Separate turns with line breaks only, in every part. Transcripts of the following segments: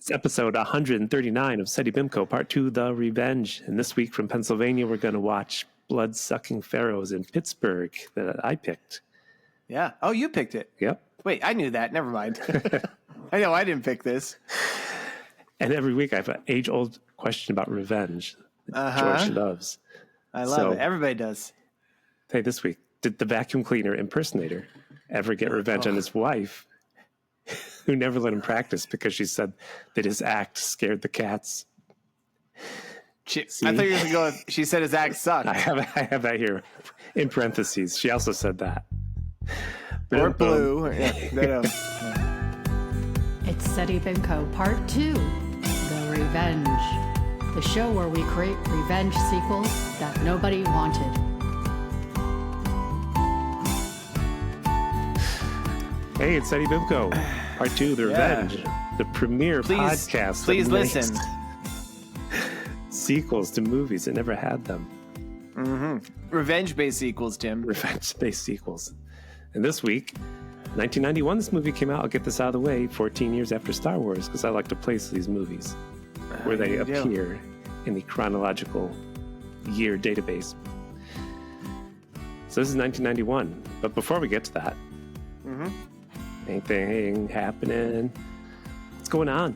It's episode 139 of Seddy Bimco, part 2, The Revenge. And this week from Pennsylvania, we're going to watch Bloodsucking Pharaohs in Pittsburgh that I picked.
Yeah. Oh, you picked it.
Yep.
Wait, I knew that. Never mind. I know I didn't pick this.
And every week I have an age-old question about revenge that George loves.
I love it. Everybody does.
Hey, this week, did the vacuum cleaner impersonator ever get revenge on his wife, who never let him practice because she said that his act scared the cats?
I thought you were going to go with, she said his act sucked.
I have that here in parentheses. She also said that.
Or blue.
It's Seddy Bimco, part 2, The Revenge. The show where we create revenge sequels that nobody wanted.
Hey, it's Seddy Bimco, part 2, The Revenge. The premier podcast.
Please listen.
Sequels to movies that never had them.
Mm-hmm. Revenge-based sequels, Tim.
Revenge-based sequels. And this week, 1991, this movie came out. I'll get this out of the way 14 years after Star Wars, because I like to place these movies where they appear in the chronological year database. So this is 1991. But before we get to that, anything happening? What's going on?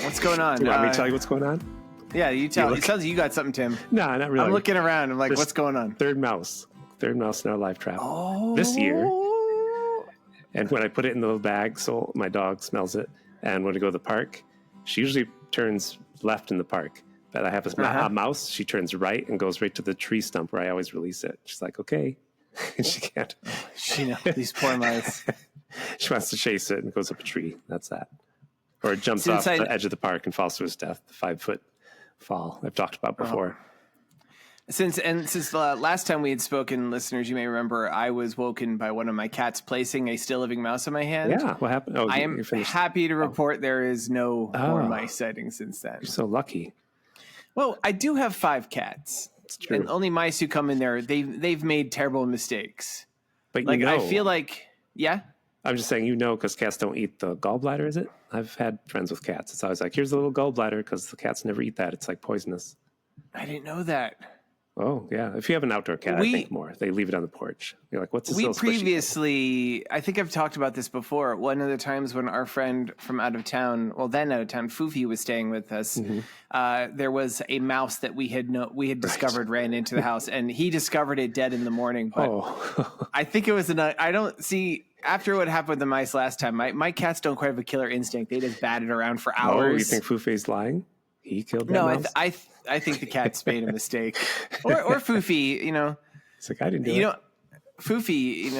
What's going on?
Do you want me to tell you what's going on?
Yeah, you tell. It sounds like you got something, Tim.
No, not really.
I'm looking around. I'm like,
There's
what's going on?
Third mouse in our life trap this year. And when I put it in the little bag, so my dog smells it. And when I go to the park, she usually turns left in the park. But I have a mouse. She turns right and goes right to the tree stump where I always release it. She's like, okay. And she can't.
She knows. These poor mice.
She wants to chase it and goes up a tree. That's that. Or it jumps off the edge of the park and falls to his death. The 5-foot fall I've talked about before.
Since the last time we had spoken, listeners, you may remember I was woken by one of my cats placing a still living mouse in my hand.
Yeah, what happened? Oh,
I am happy to report there is no more mice sighting since then.
You're so lucky.
Well, I do have 5 cats.
It's true.
And only mice who come in there, they've made terrible mistakes.
But
I feel like,
I'm just saying, because cats don't eat the gallbladder, is it? I've had friends with cats. It's always like, here's a little gallbladder, because the cats never eat that. It's like poisonous.
I didn't know that.
Oh, yeah. If you have an outdoor cat, I think more. They leave it on the porch. You're like, what's this little
previously, I think I've talked about this before. One of the times when our friend from out of town, Fufi was staying with us, there was a mouse that we had discovered ran into the house, and he discovered it dead in the morning. But I think it was I don't see... After what happened with the mice last time, my cats don't quite have a killer instinct. They just batted around for hours.
Oh, you think Fufi's lying? He killed that mouse?
No, I think the cats made a mistake. Or Fufi,
It's like, I didn't do it.
Fufi,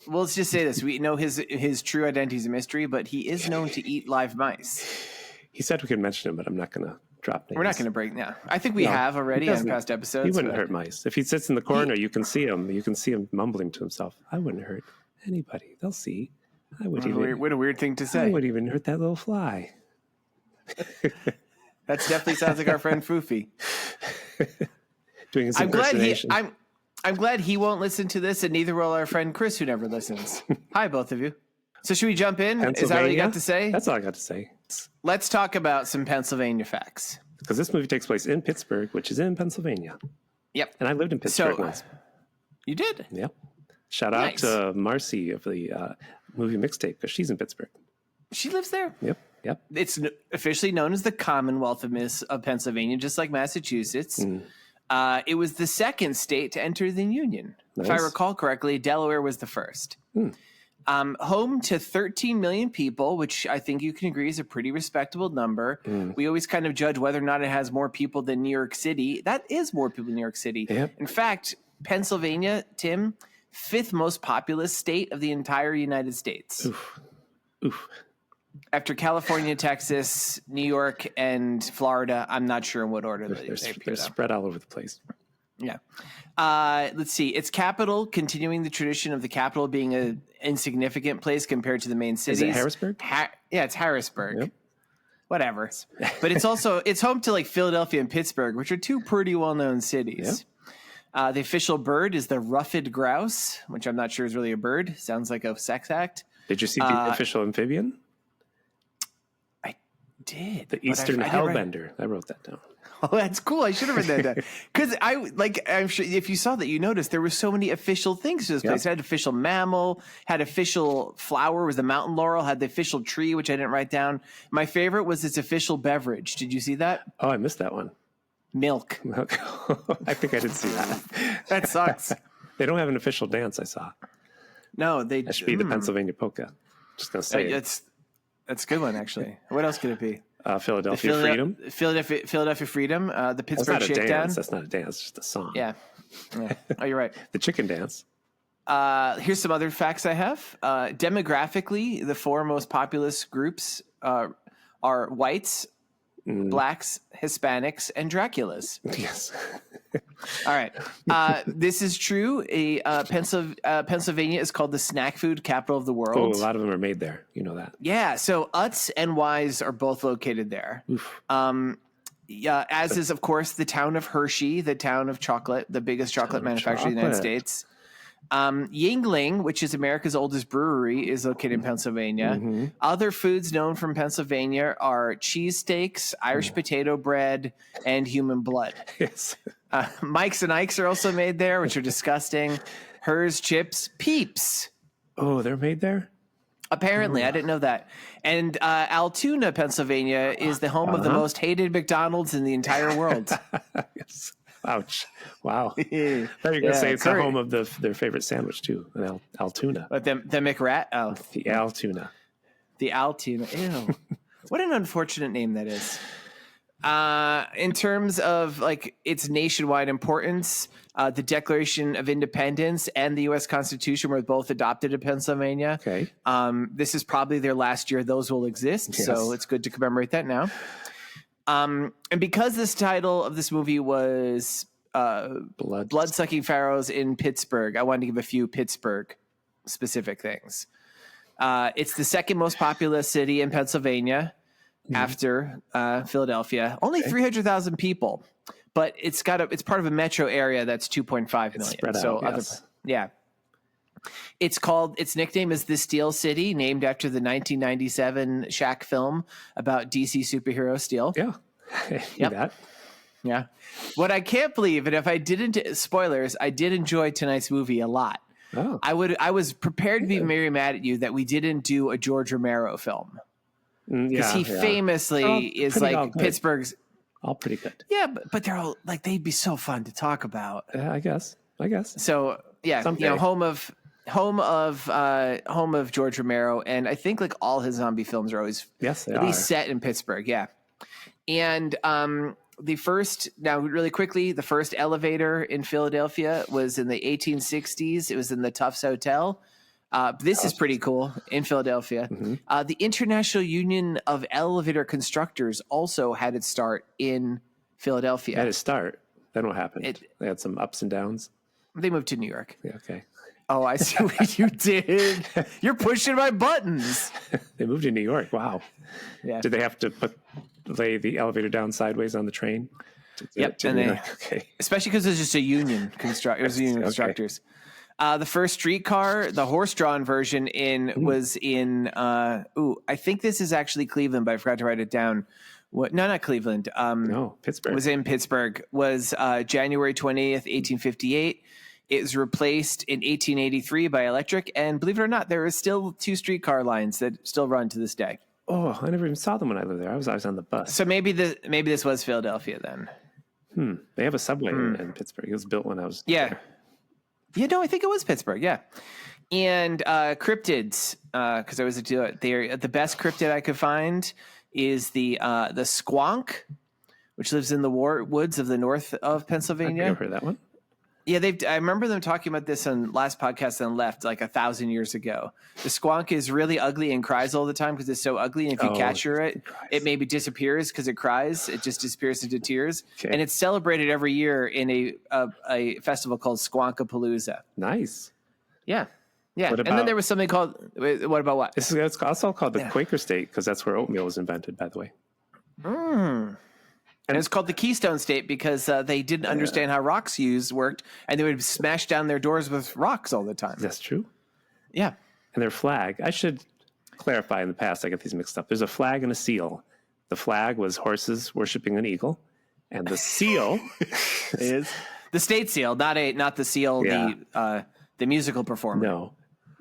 well, let's just say this. We know his true identity is a mystery, but he is known to eat live mice.
He said we could mention him, but I'm not going to drop names.
We're not going to break now. I think we have already on past episodes.
He wouldn't hurt mice. If he sits in the corner, you can see him. You can see him mumbling to himself. I wouldn't hurt anybody. They'll see.
What a weird thing to say.
I wouldn't even hurt that little fly.
That definitely sounds like our friend Fufi.
Doing his impersonation.
I'm glad he won't listen to this, and neither will our friend Chris, who never listens. Hi, both of you. So should we jump in? Is that all you got to say?
That's all I got to say.
Let's talk about some Pennsylvania facts.
Because this movie takes place in Pittsburgh, which is in Pennsylvania.
Yep.
And I lived in Pittsburgh once.
You did?
Yep. Shout out to Marcy of the movie mixtape, because she's in Pittsburgh.
She lives there?
Yep.
It's officially known as the Commonwealth of Pennsylvania, just like Massachusetts. It was the second state to enter the Union. Nice. If I recall correctly, Delaware was the first. Home to 13 million people, which I think you can agree is a pretty respectable number. We always kind of judge whether or not it has more people than New York City. That is more people than New York City.
Yep.
In fact, Pennsylvania, Tim, 5th most populous state of the entire United States.
Oof.
After California, Texas, New York, and Florida, I'm not sure in what order
they're spread all over the place.
Yeah. Let's see. Its capital, continuing the tradition of the capital being an insignificant place compared to the main cities.
Is it Harrisburg?
It's Harrisburg.
Yep.
Whatever. But it's home to like Philadelphia and Pittsburgh, which are 2 pretty well-known cities. Yep. The official bird is the ruffed grouse, which I'm not sure is really a bird. Sounds like a sex act.
Did you see the official amphibian?
did.
The Eastern Hellbender. I wrote that down.
Oh, that's cool. I should have written that down. Because I'm sure if you saw that, you noticed there were so many official things to this place. It had official mammal, had official flower, was the mountain laurel, had the official tree, which I didn't write down. My favorite was its official beverage. Did you see that?
Oh, I missed that one.
Milk.
I think I did see that.
That sucks.
They don't have an official dance, I saw.
No,
that should be the Pennsylvania polka. Just going to say
that's a good one, actually. What else could it be?
Philadelphia Freedom.
Philadelphia Freedom. The Pittsburgh Shakedown.
That's not a dance. It's just a song.
Yeah. Oh, you're right.
The chicken dance.
Here's some other facts I have. Demographically, the 4 most populous groups are whites, blacks, Hispanics, and Draculas.
Yes.
All right. This is true. Pennsylvania is called the snack food capital of the world.
Oh, a lot of them are made there. You know that.
Yeah. So Utz and Y's are both located there. Oof. As is, of course, the town of Hershey, the town of chocolate, the biggest chocolate manufacturer in the United States. Yingling, which is America's oldest brewery, is located in Pennsylvania. Mm-hmm. Other foods known from Pennsylvania are cheesesteaks, Irish potato bread, and human blood.
Yes.
Mike's and Ike's are also made there, which are disgusting. Hers chips, Peeps.
Oh, they're made there?
Apparently, I didn't know that. And Altoona, Pennsylvania, is the home of the most hated McDonald's in the entire world.
Yes. Ouch. Wow. I thought you were going to say it's the home of their favorite sandwich, too, an Altoona.
But the McRat? Oh.
The Altoona.
The Altoona. Ew. What an unfortunate name that is. In terms of its nationwide importance, the Declaration of Independence and the U.S. Constitution were both adopted in Pennsylvania.
Okay.
This is probably their last year those will exist, so it's good to commemorate that now. And because this title of this movie was Bloodsucking Pharaohs in Pittsburgh, I wanted to give a few Pittsburgh specific things. It's the second most populous city in Pennsylvania after Philadelphia. Only 300,000 people, but it's part of a metro area that's 2.5 million.
It's spread out,
Its nickname is the Steel City, named after the 1997 Shaq film about DC superhero Steel.
Yeah. That.
Yeah. What I can't believe, and if I didn't, spoilers, I did enjoy tonight's movie a lot.
Oh.
I was prepared to be very mad at you that we didn't do a George Romero film. Because he famously is Pittsburgh's.
All pretty good.
Yeah, but they're all they'd be so fun to talk about.
Yeah, I guess.
So
someday.
home of George Romero, and I think all his zombie films are always at least set in Pittsburgh. Yeah, and the first elevator in Philadelphia was in the 1860s. It was in the Tufts Hotel. This is pretty cool in Philadelphia. Mm-hmm. The International Union of Elevator Constructors also had its start in Philadelphia.
Had its start. Then what happened? They had some ups and downs.
They moved to New York.
Yeah, okay.
Oh, I see what you did. You're pushing my buttons.
They moved to New York. Wow.
Yeah.
Did they have to lay the elevator down sideways on the train?
Yep. Especially because it's just a union construct. It was union constructors. The first streetcar, the horse-drawn version was in. I think this is actually Cleveland, but I forgot to write it down. No, not Cleveland.
No, Pittsburgh.
Was in Pittsburgh. Was January 20th, 1858. It was replaced in 1883 by electric, and believe it or not, there are still 2 streetcar lines that still run to this day.
Oh, I never even saw them when I lived there. I was on the bus.
So maybe this was Philadelphia then.
They have a subway in Pittsburgh. It was built when I was there.
Yeah, no, I think it was Pittsburgh. Yeah, and cryptids because I was the best cryptid I could find is the squonk, which lives in the woods of the north of Pennsylvania.
I've never heard that one.
Yeah, I remember them talking about this on last podcast and left 1,000 years ago. The squonk is really ugly and cries all the time because it's so ugly. And if you capture it, it maybe disappears because it cries. It just disappears into tears. Okay. And it's celebrated every year in a festival called Squonkapalooza.
Nice.
Yeah. Yeah. And then there was something called, what about what?
It's also called the Quaker State because that's where oatmeal was invented, by the way.
And it's called the Keystone State because they didn't understand how rocks worked, and they would smash down their doors with rocks all the time.
That's true.
Yeah.
And their flag, I should clarify in the past, I get these mixed up. There's a flag and a seal. The flag was horses worshiping an eagle, and the seal
is the state seal, not the seal, the musical performer.
No,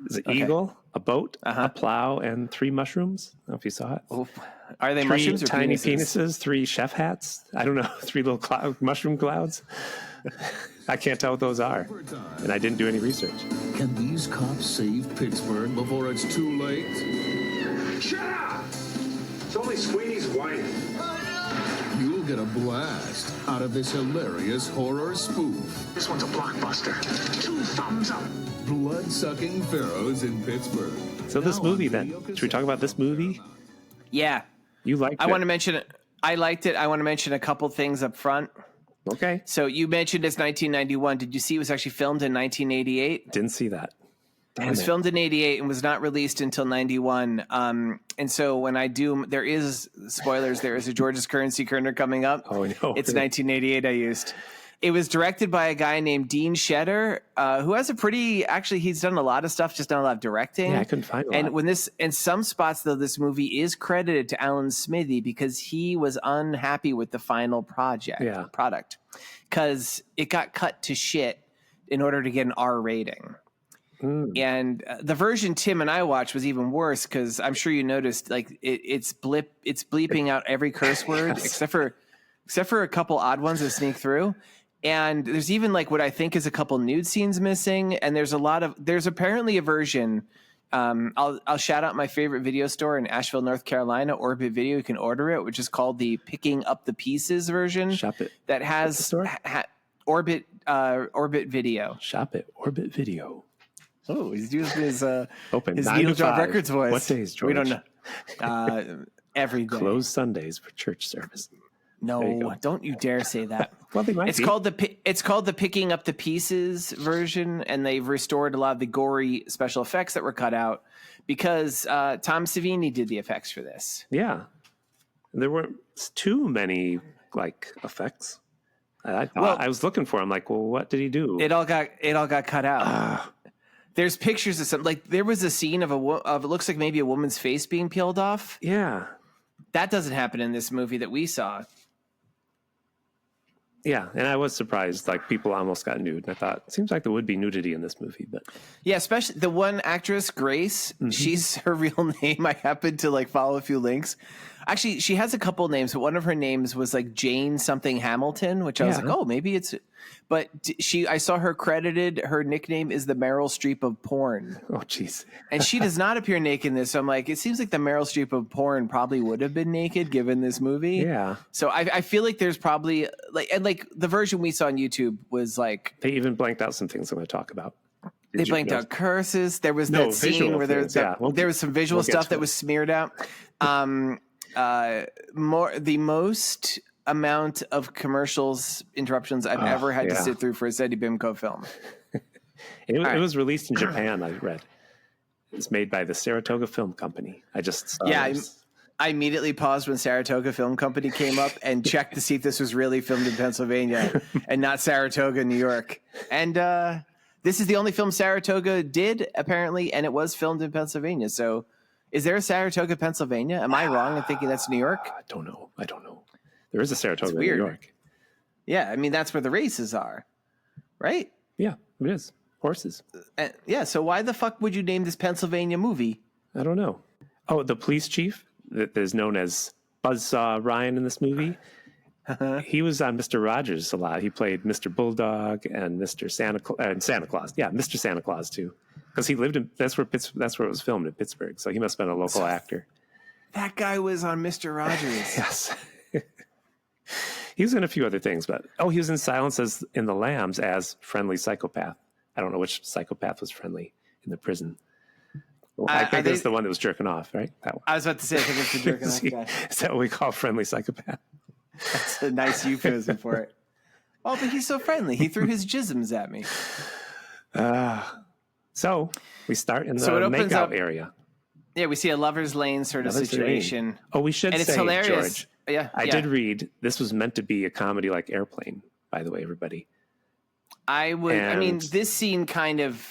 it's an eagle, a boat, a plow, and 3 mushrooms. I don't know if you saw it.
Oh, are they
3
mushrooms or
tiny
penises?
3 chef hats. I don't know, 3 little mushroom clouds. I can't tell what those are, and I didn't do any research.
Can these cops save Pittsburgh before it's too late?
Shut up! It's only Sweeney's Wife.
You'll get a blast out of this hilarious horror spoof.
This one's a blockbuster. 2 thumbs up.
Bloodsucking Pharaohs in Pittsburgh.
So this movie, then. Should we talk about this movie?
Yeah.
You liked it?
I want to mention it. I liked it. I want to mention a couple things up front.
Okay.
So you mentioned it's 1991. Did you see it was actually filmed in 1988?
Didn't see that.
It was filmed in 88 and was not released until 91. And so when I do, there is spoilers. There is a George's Currency Kerner coming up.
Oh, no.
It's 1988 I used. It was directed by a guy named Dean Shedder, who has actually, he's done a lot of stuff, just not a lot of directing.
Yeah, I couldn't find a lot.
In some spots, though, this movie is credited to Alan Smithy because he was unhappy with the final product, because it got cut to shit in order to get an R rating. And the version Tim and I watched was even worse because I'm sure you noticed, like it's bleeping out every curse word except for a couple odd ones that sneak through. And there's even like what I think is a couple nude scenes missing. And there's apparently a version. I'll shout out my favorite video store in Asheville, North Carolina, Orbit Video. You can order it, which is called the Picking Up the Pieces version.
Shop it.
That has Orbit Video.
Shop it. Orbit Video.
Oh, he's using his
open
his
9
Needle
to
Drop
5.
Records voice.
What days, George?
We don't know. Every day.
Closed Sundays for church service.
No, don't you dare say that.
Well, they might.
It's called the Picking Up the Pieces version, and they've restored a lot of the gory special effects that were cut out because Tom Savini did the effects for this.
Yeah, there weren't too many like effects. I was looking for. I'm like, well, what did he do?
It all got cut out. There's pictures of something. Like there was a scene of it looks like maybe a woman's face being peeled off.
Yeah,
that doesn't happen in this movie that we saw.
Yeah, and I was surprised. Like people almost got nude, and I thought, seems like there would be nudity in this movie, but
yeah, especially the one actress, Grace. She's her real name. I happened to like follow a few links. Actually, she has a couple names, but one of her names was like Jane something Hamilton, which I was like, oh, maybe it's. But I saw her credited. Her nickname is the Merill Street of porn.
Oh, jeez.
And she does not appear naked in this. So I'm like, it seems like the Merill Street of porn probably would have been naked given this movie.
Yeah.
So I feel like there's probably like the version we saw on YouTube was like
they even blanked out some things I'm going to talk about.
They blanked out curses. There was that scene where there was some visual stuff that was smeared out. The most amount of commercials interruptions I've ever had to sit through for a Seddy Bimco film.
It was released in Japan, I read. It's made by the Saratoga Film Company. I immediately paused when Saratoga Film Company came up and checked to see if this was really filmed in Pennsylvania and not Saratoga, New York. And this is the only film Saratoga did, apparently, and it was filmed in Pennsylvania. So is there a Saratoga, Pennsylvania? Am I wrong in thinking that's New York? I don't know. There is a Saratoga in New York.
Yeah, I mean, that's where the races are, right?
Yeah, it is. Horses.
So why the fuck would you name this Pennsylvania movie?
I don't know. Oh, the police chief that is known as Buzzsaw Ryan in this movie. He was on Mr. Rogers a lot. He played Mr. Bulldog and Mr. Santa Claus. Yeah, Mr. Santa Claus too, because he lived in that's where it was filmed in Pittsburgh. So he must have been a local actor.
That guy was on Mr. Rogers.
Yes. He was in a few other things, but he was in Silence in the Lambs as friendly psychopath. I don't know which psychopath was friendly in the prison. Well, I think it's the one that was jerking off, right? That one.
I was about to say, I think it's the jerking off guy.
Is that what we call friendly psychopath?
That's a nice euphemism for it. Oh, but he's so friendly. He threw his jisms at me.
So we start in the makeout area.
Yeah, we see a lover's lane sort of situation.
Lane. Oh, we should say,
it's hilarious.
George.
Yeah,
I did read this was meant to be a comedy like Airplane, by the way, everybody.
I mean, this scene kind of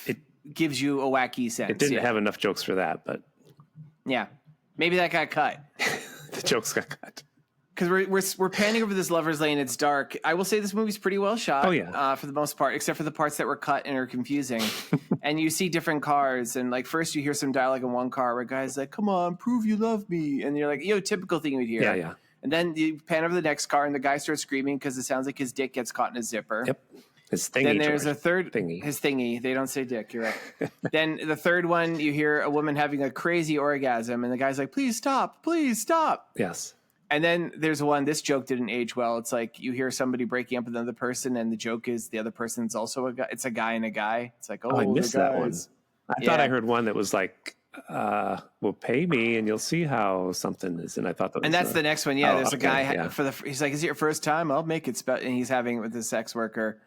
gives you a wacky sense.
It didn't have enough jokes for that, but
yeah, maybe that got cut.
The jokes got cut.
Because we're panning over this lover's lane. It's dark. I will say this movie's pretty well shot.
Oh, yeah.
For the most part, except for the parts that were cut and are confusing. And you see different cars, and like first you hear some dialogue in one car where a guy's like, "Come on, prove you love me," and you're like, typical thing you'd hear.
Yeah.
And then you pan over the next car, and the guy starts screaming because it sounds like his dick gets caught in a zipper.
Yep. His thingy.
Then there's a third
thingy.
His thingy. They don't say dick. You're right. Then the third one, you hear a woman having a crazy orgasm, and the guy's like, "Please stop! Please stop!"
Yes.
And then there's one. This joke didn't age well. It's like you hear somebody breaking up with another person, and the joke is the other person's also a guy. It's a guy and a guy. It's like,
I missed that one. I thought I heard one that was like, "Well, pay me, and you'll see how something is." And I thought that was,
and that's the next one. Yeah, there's a guy he's like, "Is it your first time? I'll make it." And he's having it with his sex worker.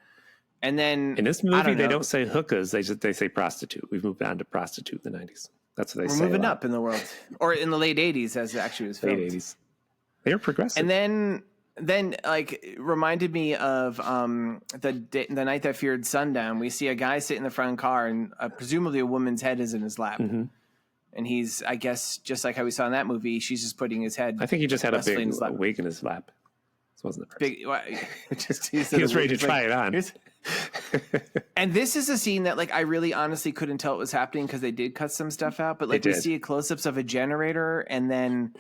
And then
in this movie, they don't say hookahs; they say prostitute. We've moved on to prostitute in the 90s. That's what they say.
We're moving up in the world, or in the late 80s, as it actually was filmed.
Late 80s. They were progressive.
And then like it reminded me of the Night That Feared Sundown. We see a guy sit in the front car, and presumably a woman's head is in his lap. Mm-hmm. And he's, I guess, just like how we saw in that movie, she's just putting his head.
I think he just had a big wig in his lap. This wasn't the
big.
He was ready to try it on.
And this is a scene that, like, I really honestly couldn't tell it was happening because they did cut some stuff out. But like, we see close-ups of a generator, and then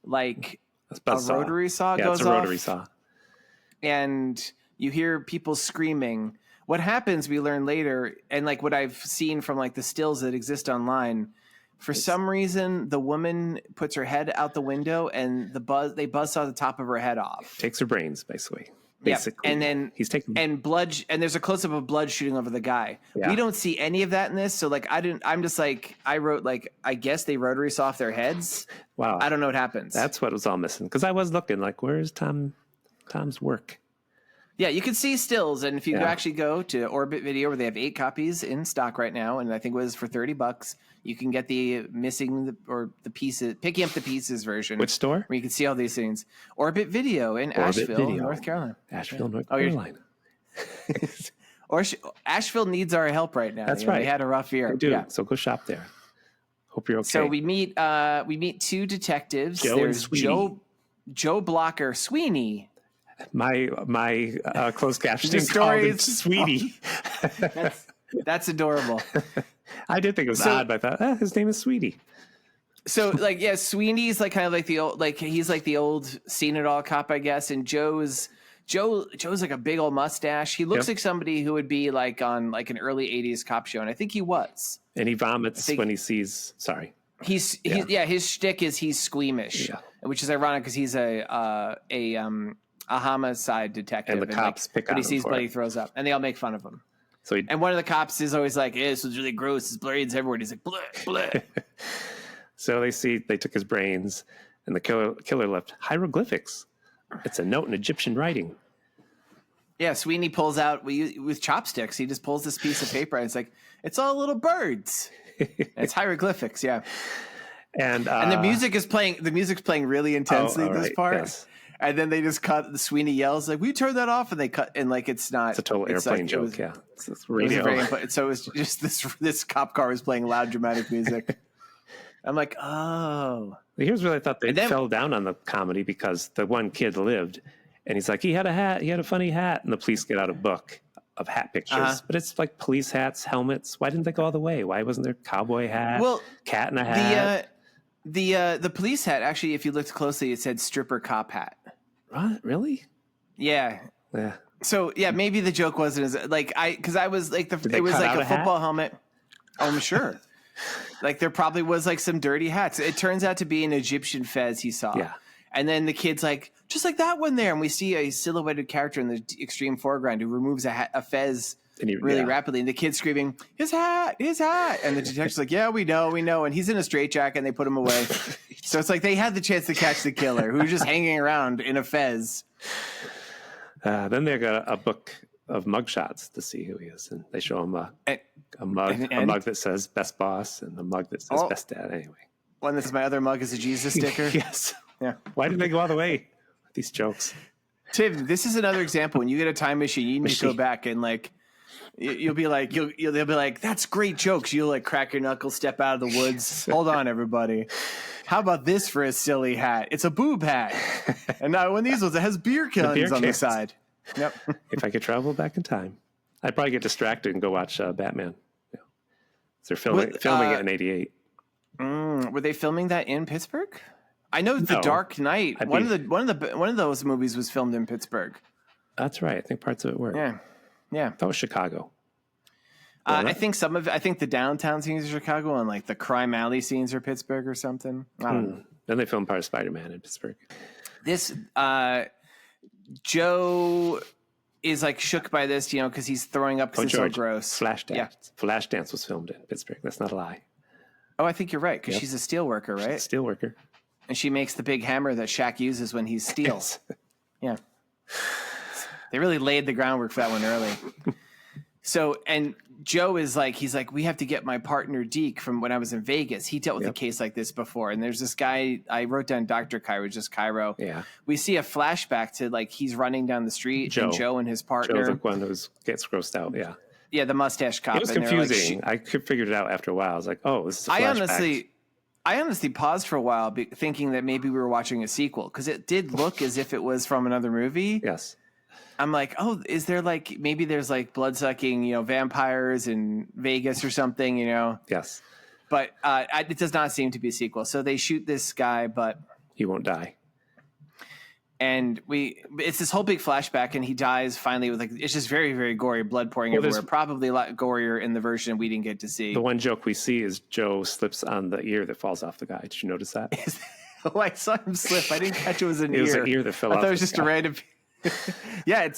like a rotary saw goes off.
It's a rotary saw.
And you hear people screaming. What happens, we learn later, and like what I've seen from like the stills that exist online, for some reason, the woman puts her head out the window, and they buzzsaw the top of her head off.
Takes her brains, basically.
Yeah, and then
he's taking
blood, and there's a close up of blood shooting over the guy. Yeah. We don't see any of that in this, so like I'm just like, I wrote like, I guess they rotary saw off their heads.
Wow,
I don't know what happens.
That's what was all missing, because I was looking like, where's Tom's work?
Yeah, you can see stills, and if you actually go to Orbit Video, where they have 8 copies in stock right now, and I think it was for $30, you can get the picking up the pieces version.
Which store?
Where you can see all these things. Orbit Video in Asheville, North Carolina.
North Carolina.
Asheville needs our help right now.
That's right.
They had a rough year.
They do. Yeah. So go shop there. Hope you're okay.
So we meet 2 detectives.
Joe
There's
and Sweeney.
Joe Blocker, Sweeney.
My closed captioning called it Sweeney.
That's adorable.
I did think it was odd, but I thought, his name is Sweeney.
So like, yeah, Sweeney's like kind of like the old, like he's like the old seen it all cop, I guess. And Joe's like a big old mustache. He looks like somebody who would be like on like an early 80s cop show. And I think he was. And
he vomits when he sees, sorry.
His shtick is he's squeamish, which is ironic because he's a homicide detective,
and the cops pick on him.
But he sees blood, he throws up, and they all make fun of him. And one of the cops is always like, "This was really gross. His brains everywhere." He's like, "Bleh, bleh."
So they took his brains, and the killer left hieroglyphics. It's a note in Egyptian writing.
Yeah, Sweeney pulls out with chopsticks. He just pulls this piece of paper, and it's like, it's all little birds. It's hieroglyphics, yeah. And the music is playing. The music's playing really intensely this part. Yes. And then they just cut. The Sweeney yells like, "We turn that off!" And they cut. And like, it's not.
It's a total airplane joke. It's radio.
So it was just this cop car was playing loud, dramatic music. I'm like, oh.
Here's where I thought they fell down on the comedy, because the one kid lived, and he's like, he had a hat. He had a funny hat, and the police get out a book of hat pictures, but it's like police hats, helmets. Why didn't they go all the way? Why wasn't there cowboy hat? Well, cat in a hat.
The police hat, actually, if you looked closely, it said stripper cop hat.
What? Really?
Yeah. So yeah, maybe the joke wasn't as like because I was like it was like a football helmet. Oh, I'm sure. Like there probably was like some dirty hats. It turns out to be an Egyptian fez he saw. Yeah. And then the kid's like, just like that one there, and we see a silhouetted character in the extreme foreground who removes a fez really rapidly, and the kid's screaming, his hat, and the detective's like, yeah, we know, and he's in a straitjacket, and they put him away. So it's like they had the chance to catch the killer, who was just hanging around in a fez.
Then they got a book of mugshots to see who he is, and they show him a mug that says best boss, and a mug that says best dad. Anyway,
one that says my other mug is a Jesus sticker.
Yes.
Yeah.
Why did they go all the way with these jokes?
Tim, this is another example. When you get a time machine, you need to go back and like You'll be like, they'll be like, that's great jokes. You'll like crack your knuckles, step out of the woods. Hold on, everybody. How about this for a silly hat? It's a boob hat. And now one of these ones, it has beer cans on the side. Yep.
If I could travel back in time, I'd probably get distracted and go watch Batman. Yeah. So they're filming it in '88.
Were they filming that in Pittsburgh? I know The Dark Knight. One of those movies was filmed in Pittsburgh.
That's right. I think parts of it were.
Yeah.
That was Chicago.
I think the downtown scenes are Chicago and like the crime alley scenes are Pittsburgh or something. I don't know.
Then they filmed part of Spider-Man in Pittsburgh.
This Joe is like shook by this, because he's throwing up because it's so gross.
Flashdance. Yeah. Flashdance was filmed in Pittsburgh. That's not a lie.
Oh, I think you're right because she's a steel worker, right?
She's a steel worker.
And she makes the big hammer that Shaq uses when he steals. Yeah. They really laid the groundwork for that one early. So, and Joe is like, he's like, we have to get my partner Deke from when I was in Vegas. He dealt with a case like this before. And there's this guy, I wrote down Dr. Cairo, just Cairo.
Yeah.
We see a flashback to like, he's running down the street and Joe and his partner.
Joe's the one who gets grossed out. Yeah.
Yeah. The mustache cop.
It was confusing. I figured it out after a while. I was like, oh, this is a flashback.
I honestly paused for a while thinking that maybe we were watching a sequel because it did look as if it was from another movie.
Yes.
I'm like, oh, is there like, maybe there's like blood-sucking, vampires in Vegas or something,
Yes.
But it does not seem to be a sequel. So they shoot this guy, but
he won't die.
And it's this whole big flashback and he dies finally with it's just very, very gory, blood pouring everywhere. Probably a lot gorier in the version we didn't get to see.
The one joke we see is Joe slips on the ear that falls off the guy. Did you notice that?
Oh, I saw him slip. I didn't catch it was an ear.
It was an ear that fell off.
I thought it was just a random... Yeah, it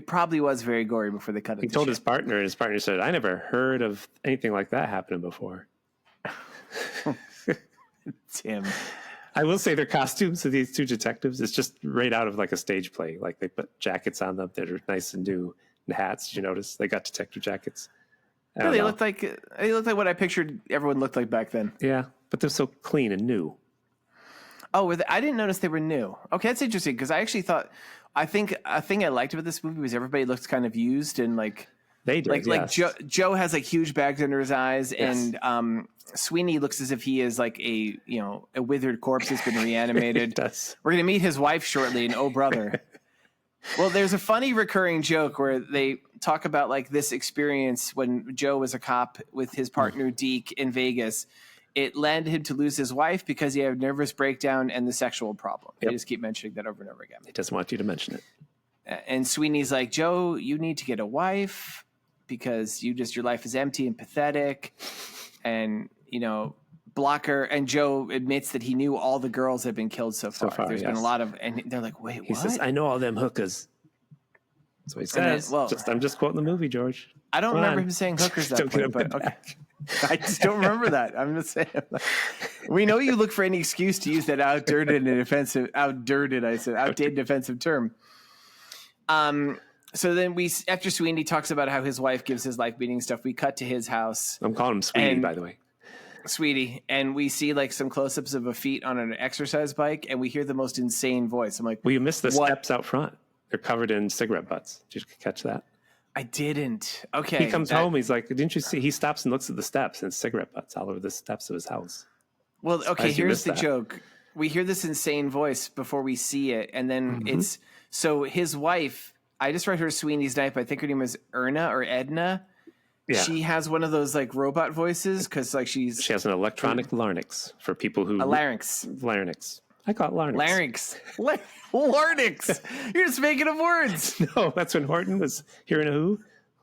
probably was very gory before they cut it.
He told his partner, and his partner said, I never heard of anything like that happening before.
Tim.
I will say their costumes of these two detectives is just right out of like a stage play. Like they put jackets on them that are nice and new, and hats. Did you notice? They got detective jackets.
Yeah, they looked like what I pictured everyone looked like back then.
Yeah, but they're so clean and new.
Oh, I didn't notice they were new. Okay, that's interesting because I actually thought I think a thing I liked about this movie was everybody looked kind of used and like
they did.
Like Joe has like huge bags under his eyes, and Sweeney looks as if he is like a withered corpse that's been reanimated.
Does.
We're gonna meet his wife shortly, and oh brother. Well, there's a funny recurring joke where they talk about like this experience when Joe was a cop with his partner Deke in Vegas. It led him to lose his wife because he had a nervous breakdown and the sexual problem. They just keep mentioning that over and over again.
He doesn't want you to mention it.
And Sweeney's like, Joe, you need to get a wife because your life is empty and pathetic. And, blocker. And Joe admits that he knew all the girls have been killed so far. There's been a lot of, and they're like, wait, what?
He says, I know all them hookers. So he says, I'm just quoting the movie, George.
I don't remember him saying hookers that point, but okay. I just don't remember that. I'm just saying. We know you look for any excuse to use that outdated offensive term. So then after Sweeney talks about how his wife gives his life meaning stuff, we cut to his house.
I'm calling him Sweeney, by the way.
Sweetie. And we see like some close-ups of a feet on an exercise bike, and we hear the most insane voice. I'm like,
well, you missed the steps out front. They're covered in cigarette butts. Did you catch that?
I didn't. Okay.
He comes home. He's like, didn't you see? He stops and looks at the steps and cigarette butts all over the steps of his house.
Well, okay, here's the joke. We hear this insane voice before we see it. And then it's so his wife, I just read her Sweeney's Knife. I think her name is Erna or Edna. Yeah. She has one of those like robot voices because like she
has an electronic larynx for people who
larynx.
I call it larynx.
Larynx. You're just making up words.
No, that's when Horton was hearing a who.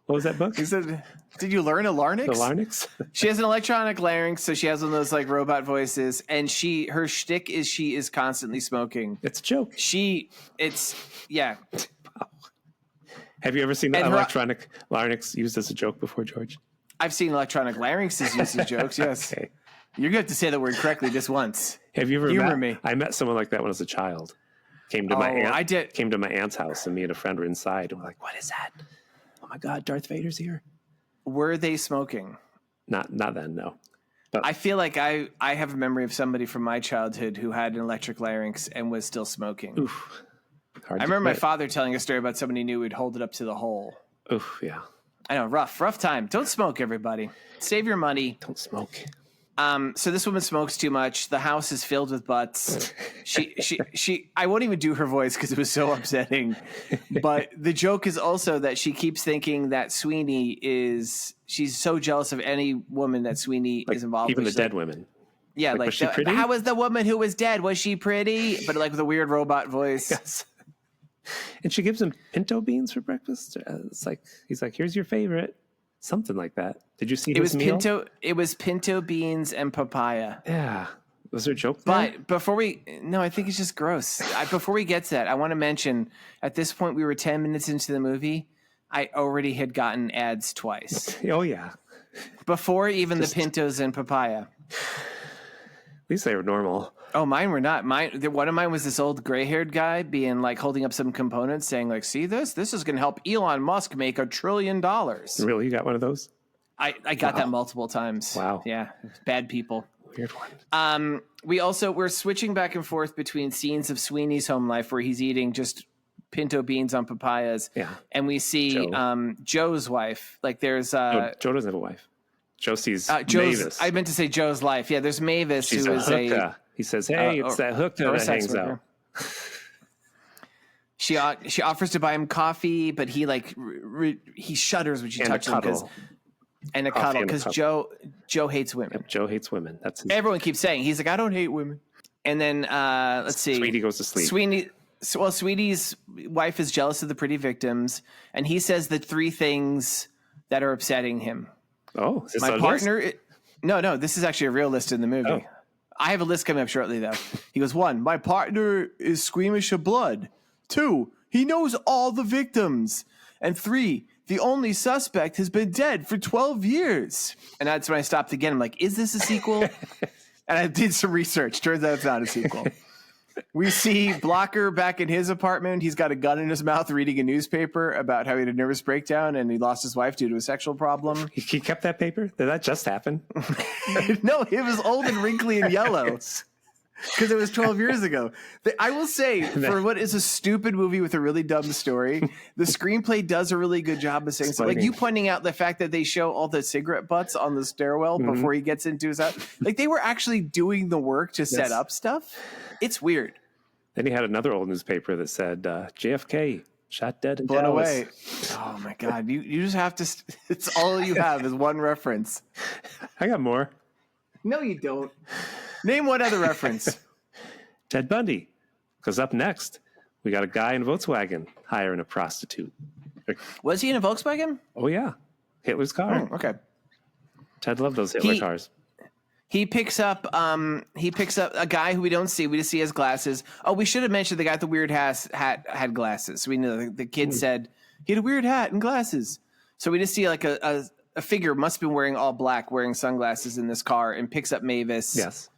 What was that book?
He said, did you learn a larynx?
The larynx?
She has an electronic larynx, so she has one of those like robot voices, and her shtick is she is constantly smoking.
It's a joke.
Yeah.
Have you ever seen an electronic larynx used as a joke before, George?
I've seen electronic larynxes used as jokes, yes. Okay. You're going to have to say the word correctly just once.
Have you ever
humor me?
I met someone like that when I was a child. Came to my aunt's house, and me and a friend were inside, and we're like, "What is that? Oh my God, Darth Vader's here!"
Were they smoking?
Not then, no.
But I feel like I have a memory of somebody from my childhood who had an electric larynx and was still smoking.
Oof.
I remember my father telling a story about somebody who knew would hold it up to the hole.
Oof, yeah.
I know, rough time. Don't smoke, everybody. Save your money.
Don't smoke.
So this woman smokes too much. The house is filled with butts. She I won't even do her voice because it was so upsetting. But the joke is also that she keeps thinking that she's so jealous of any woman that Sweeney is involved with.
Even the dead women.
Yeah, like
was she pretty?
How was the woman who was dead? Was she pretty? But like with a weird robot voice.
Yes. And she gives him pinto beans for breakfast. It's like, he's like, here's your favorite. Something like that. Did you see his meal?
It was pinto beans and papaya.
Yeah. Was there a joke
there?
But
I think it's just gross. Before we get to that, I want to mention at this point we were 10 minutes into the movie. I already had gotten ads twice.
Oh, yeah.
Before even the pintos and papaya.
At least they were normal.
Oh, mine were not. One of mine was this old gray-haired guy being like holding up some components saying like, see this? This is going to help Elon Musk make $1 trillion.
Really? You got one of those?
I got that multiple times.
Wow.
Yeah. Bad people.
Weird one.
We're switching back and forth between scenes of Sweeney's home life where he's eating just pinto beans on papayas.
Yeah.
And we see Joe's wife. Like there's
Joe doesn't have a wife. Joe sees Mavis.
I meant to say Joe's life. Yeah, there's Mavis.
She's
who is
a he says, hey, it's that hooker that hangs out.
She offers to buy him coffee, but he he shudders when she touches him. And a cuddle because Joe hates women.
Yep, Joe hates women. That's
everyone keeps saying. He's like, I don't hate women. And then let's see.
Sweeney goes to sleep.
Sweeney's wife is jealous of the pretty victims, and he says the 3 things that are upsetting him.
Oh, is this
my partner. No, this is actually a real list in the movie. Oh. I have a list coming up shortly, though. He goes, 1, my partner is squeamish of blood. 2, he knows all the victims. And 3, the only suspect has been dead for 12 years. And that's when I stopped again. I'm like, is this a sequel? And I did some research. Turns out it's not a sequel. We see Blocker back in his apartment. He's got a gun in his mouth reading a newspaper about how he had a nervous breakdown and he lost his wife due to a sexual problem.
He kept that paper? Did that just happen?
No, it was old and wrinkly and yellow because it was 12 years ago. I will say, for what is a stupid movie with a really dumb story, the screenplay does a really good job of saying something. Like you pointing out the fact that they show all the cigarette butts on the stairwell before he gets into his house. Like they were actually doing the work to set up stuff. It's weird.
Then he had another old newspaper that said JFK shot dead in
blown
Dallas.
Away. Oh my God. You just have to, it's all you have is one reference.
I got more.
No, you don't. Name one other reference.
Ted Bundy. Because up next, we got a guy in a Volkswagen hiring a prostitute.
Was he in a Volkswagen?
Oh, yeah. Hitler's car.
Oh, okay.
Ted loved those Hitler cars.
He picks up a guy who we don't see. We just see his glasses. Oh, we should have mentioned the guy with the weird hat had glasses. We know the kid said he had a weird hat and glasses. So we just see like a figure must have been wearing all black, wearing sunglasses in this car, and picks up Mavis.
Yes.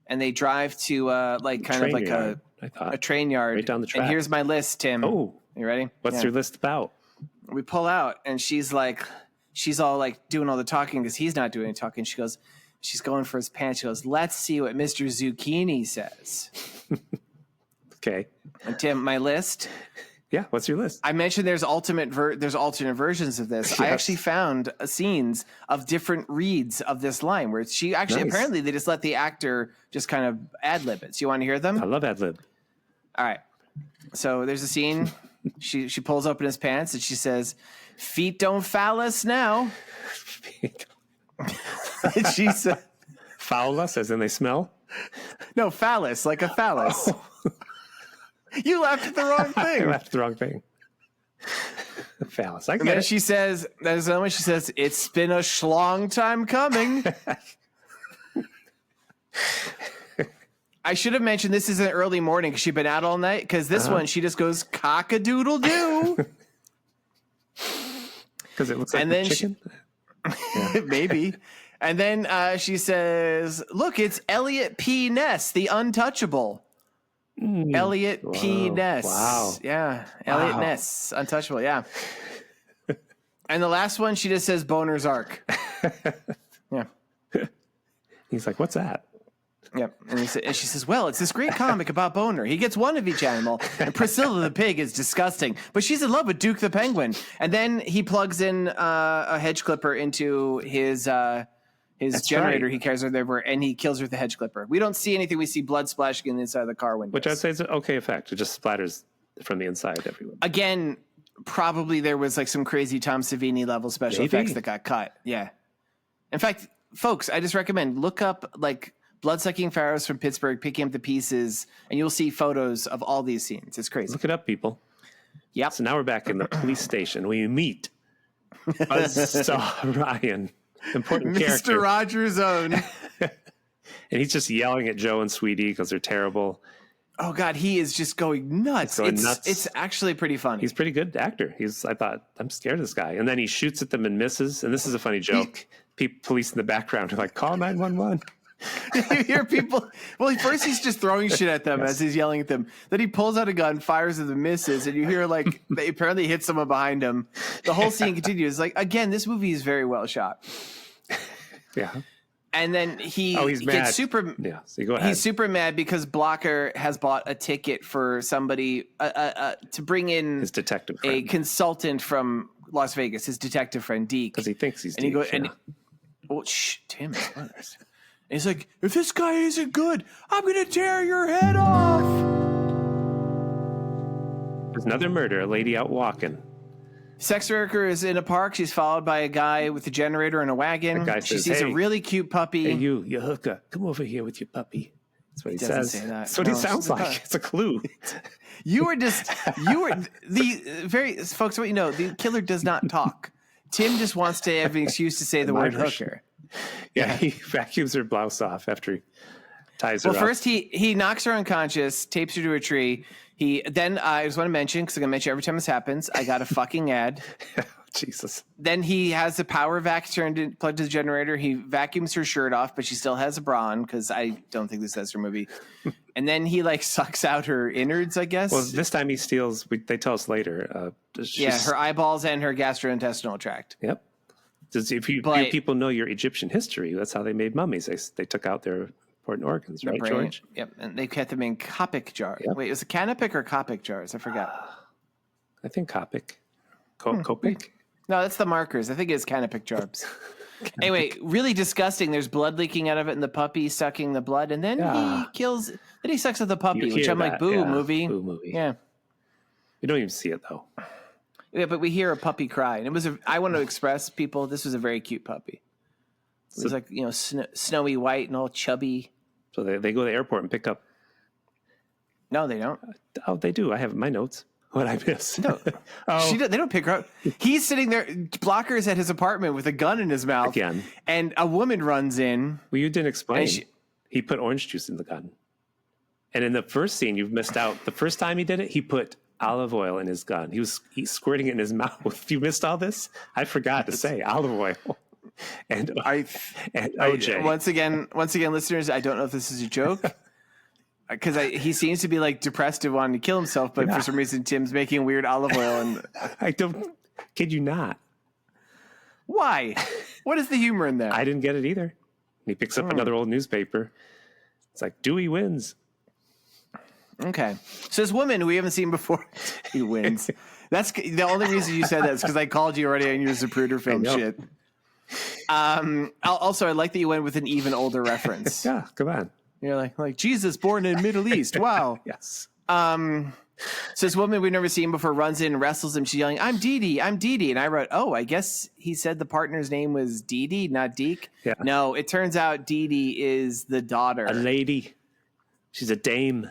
And they drive to a train yard.
Right down the track.
And here's my list, Tim.
Oh.
You ready?
What's your list about?
We pull out, and she's all like doing all the talking because he's not doing any talking. She's going for his pants. She goes, let's see what Mr. Zucchini says.
Okay.
And Tim, my list.
Yeah, what's your list?
I mentioned there's alternate versions of this. Yes. I actually found scenes of different reads of this line where she actually apparently they just let the actor just kind of ad-lib it. So you want to hear them?
I love ad-lib.
All right. So there's a scene. She pulls open his pants and she says, "Feet don't phallus now." And she said,
"Phallus," as in they smell.
No, phallus, like a phallus. Oh. You laughed at the wrong thing.
I laughed at the wrong thing. Phallus. I get
and then
it.
She says, "There's another one." She says, "It's been a schlong time coming." I should have mentioned this is an early morning because she'd been out all night. Because this one, she just goes cock-a-doodle-doo.
Because it looks like
and then
chicken.
Maybe. And then she says, "Look, it's Elliot P. Ness, the untouchable." Elliot P. Ness.
Wow.
Yeah. Elliot Ness, untouchable. Yeah. And the last one, she just says Boner's Arc. Yeah.
He's like, "What's that?"
Yep. And she says, well, it's this great comic about Boner. He gets one of each animal. And Priscilla the pig is disgusting. But she's in love with Duke the penguin. And then he plugs in a hedge clipper into his generator he carries over, and he kills her with the hedge clipper. We don't see anything. We see blood splashing in the inside of the car window.
Which I'd say is an okay effect. It just splatters from the inside everywhere.
Again, probably there was like some crazy Tom Savini level special effects that got cut. Yeah. In fact, folks, I just recommend look up like Bloodsucking Pharaohs from Pittsburgh, picking up the pieces, and you'll see photos of all these scenes. It's crazy.
Look it up, people.
Yep.
So now we're back in the police station. We meet Buzzsaw Ryan, important character.
Mr. Rogers' own.
And he's just yelling at Joe and Sweetie because they're terrible.
Oh, God, he is just going nuts. It's actually pretty funny.
He's a pretty good actor. I thought, I'm scared of this guy. And then he shoots at them and misses. And this is a funny joke. Police in the background are like, call 911.
You hear people. Well, first he's just throwing shit at them as he's yelling at them. Then he pulls out a gun, fires at the misses, and you hear like they apparently hit someone behind him. The whole scene continues. Like again, this movie is very well shot.
Yeah.
And then he's
mad.
Gets super.
Yeah. So go ahead.
He's super mad because Blocker has bought a ticket for somebody to bring in
his detective friend.
A consultant from Las Vegas, his detective friend Deke,
because he thinks he's.
And he goes, "Oh, shh, Tim, spoilers." And he's like, if this guy isn't good, I'm going to tear your head off.
There's another murder, a lady out walking.
Sex worker is in a park. She's followed by a guy with a generator and a wagon. She sees a really cute puppy.
Hey, you hooker, come over here with your puppy. That's what he says. That's what he sounds like. It's a clue.
Folks, what you know, the killer does not talk. Tim just wants to have an excuse to say the word hooker.
Yeah, he vacuums her blouse off after he ties her up.
Well, first he knocks her unconscious, tapes her to a tree. Then I just want to mention, because I'm going to mention every time this happens, I got a fucking ad.
Jesus.
Then he has the power vac plugged to the generator. He vacuums her shirt off, but she still has a bra on, because I don't think this is her movie. And then he like sucks out her innards, I guess.
Well, this time he steals, they tell us later.
Her eyeballs and her gastrointestinal tract.
Yep. If you people know your Egyptian history, that's how they made mummies. They took out their important organs, right, George?
Yep, and they kept them in Copic jars. Yep. Wait, was it canopic or Copic jars? I forgot.
I think Copic. Copic?
No, that's the markers. I think it's canopic jars. Anyway, really disgusting. There's blood leaking out of it, and the puppy sucking the blood, and then he kills. Then he sucks at the puppy, which I'm like, boo movie.
Boo movie.
Yeah.
You don't even see it though.
Yeah, but we hear a puppy cry, and it was. I want to express people. This was a very cute puppy. It was like snowy white and all chubby.
So they go to the airport and pick up.
No, they don't.
Oh, they do. I have my notes. What I miss?
No, they don't pick her up. He's sitting there. Blocker's at his apartment with a gun in his mouth
again, and
a woman runs in.
Well, you didn't explain. He put orange juice in the gun, and in the first scene, you've missed out. The first time he did it, he put olive oil in his gun. He's squirting it in his mouth. You missed all this? I forgot to say olive oil. And OJ.
Once again, listeners, I don't know if this is a joke because he seems to be like depressed and wanting to kill himself, but for some reason, Tim's making weird olive oil. And
I don't kid you not.
Why? What is the humor in that?
I didn't get it either. He picks up another old newspaper. It's like Dewey wins.
Okay. So this woman who we haven't seen before, he wins. That's the only reason you said that is because I called you already on your Zapruder film shit. Also, I like that you went with an even older reference.
Yeah, come on.
You're like Jesus born in Middle East. Wow.
Yes.
So this woman we've never seen before runs in and wrestles him. She's yelling, I'm Dee Dee, I'm Dee Dee. And I wrote, I guess he said the partner's name was Dee Dee, not Deke.
Yeah.
No, it turns out Dee Dee is the daughter.
A lady. She's a dame.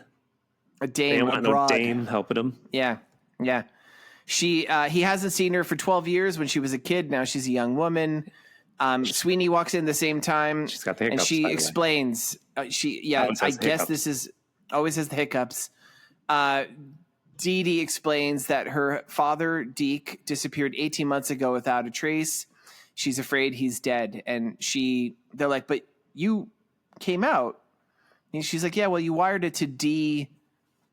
A dame.
They don't want no dame helping him.
Yeah. Yeah. He hasn't seen her for 12 years when she was a kid. Now she's a young woman. Sweeney walks in the same time.
She's got the hiccups.
And she explains. I guess this is always has the hiccups. Dee Dee explains that her father, Deke, disappeared 18 months ago without a trace. She's afraid he's dead. And they're like, but you came out. And she's like, yeah, well, you wired it to D,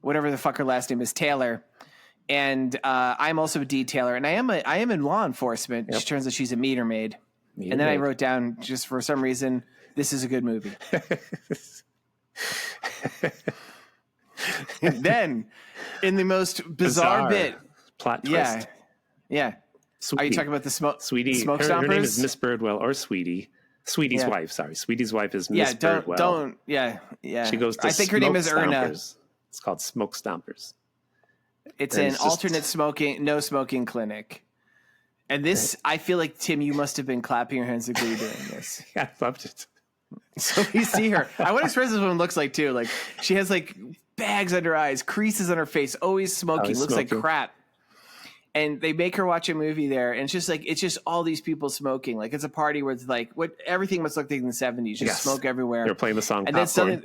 whatever the fuck her last name is, Taylor. And I'm also a D Taylor. And I am in law enforcement. Yep. She turns out she's a meter maid. And then I wrote down, just for some reason, this is a good movie. And then, in the most bizarre bit,
plot twist.
Yeah.
Sweetie.
Are you talking about the smoke stompers?
Her name is Miss Birdwell or Sweetie. Sweeney's wife. Sorry, Sweeney's wife is Miss Birdwell.
Yeah.
She goes to
I think her name is Erna.
It's called Smoke Stompers.
It's an alternate no smoking clinic. And this, I feel like, Tim, you must have been clapping your hands like you were doing this.
I loved it.
So we see her. I want to express this woman looks like too. Like she has like bags under her eyes, creases on her face, always smoking, looks like crap. And they make her watch a movie there, and it's just all these people smoking. Like it's a party where it's like everything must look like in the 70s. Just smoke everywhere.
They're playing the song
and
Popcorn.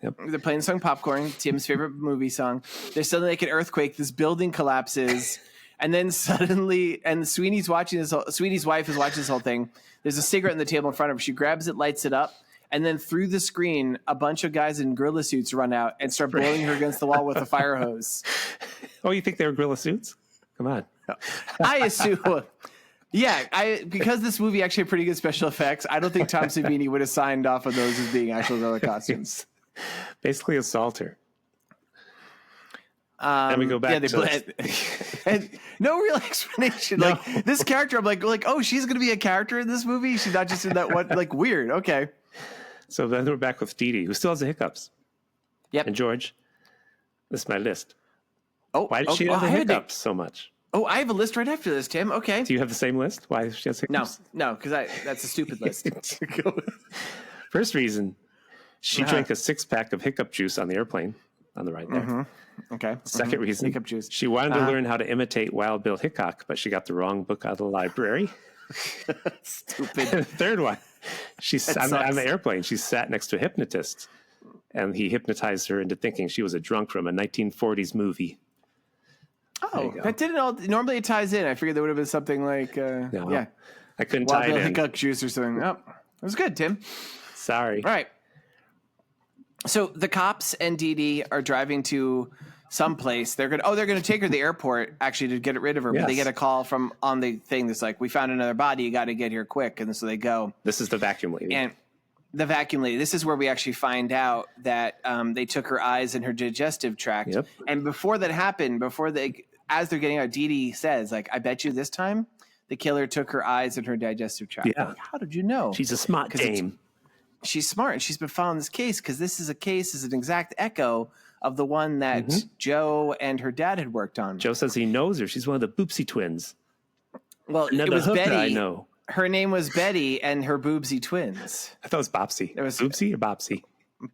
They're playing the song Popcorn, Tim's favorite movie song. There's suddenly like an earthquake. This building collapses. And then suddenly, and Sweeney's wife is watching this whole thing. There's a cigarette on the table in front of her. She grabs it, lights it up. And then through the screen, a bunch of guys in gorilla suits run out and start blowing her against the wall with a fire hose.
Oh, you think they were gorilla suits? Come on.
I assume. Yeah, because this movie actually had pretty good special effects, I don't think Tom Savini would have signed off on those as being actual gorilla costumes.
Basically assault her. And we go back
and no real explanation. No. Like this character, I'm like, oh, she's going to be a character in this movie? She's not just in that one, like weird. Okay.
So then we're back with Dee Dee, who still has the hiccups.
Yep.
And George, this is my list.
Oh,
why did she have the hiccups so much?
Oh, I have a list right after this, Tim. Okay.
Do you have the same list? Why she has hiccups?
No, because that's a stupid list.
First reason, she drank a 6-pack of hiccup juice on the airplane on the ride there.
Mm-hmm. Okay.
Second reason,
hiccup juice.
She wanted to learn how to imitate Wild Bill Hickok, but she got the wrong book out of the library.
Stupid.
And the third one, on the airplane, she sat next to a hypnotist, and he hypnotized her into thinking she was a drunk from a 1940s movie.
Oh, that didn't all. Normally it ties in. I figured there would have been something like,
I couldn't
Wild
tie
Bill
it in.
Hiccup juice or something. Oh, it was good, Tim.
Sorry.
All right. So the cops and Dee Dee are driving to someplace. They're going to take her to the airport actually to get rid of her. Yes. But they get a call from on the thing that's like, we found another body. You got to get here quick. And so they go.
This is the vacuum lady.
And the vacuum lady. This is where we actually find out that they took her eyes and her digestive tract.
Yep.
And before that happened, as they're getting out, Dee Dee says, like, I bet you this time the killer took her eyes and her digestive tract.
Yeah.
Like, how did you know?
She's a smart dame.
She's smart, and she's been following this case because this is an exact echo of the one that Joe and her dad had worked on.
Joe says he knows her. She's one of the Boobsie Twins.
Well, it was Betty.
I know.
Her name was Betty and her Boobsie Twins.
I thought it was Bopsy. It was Boobsie or Bopsy?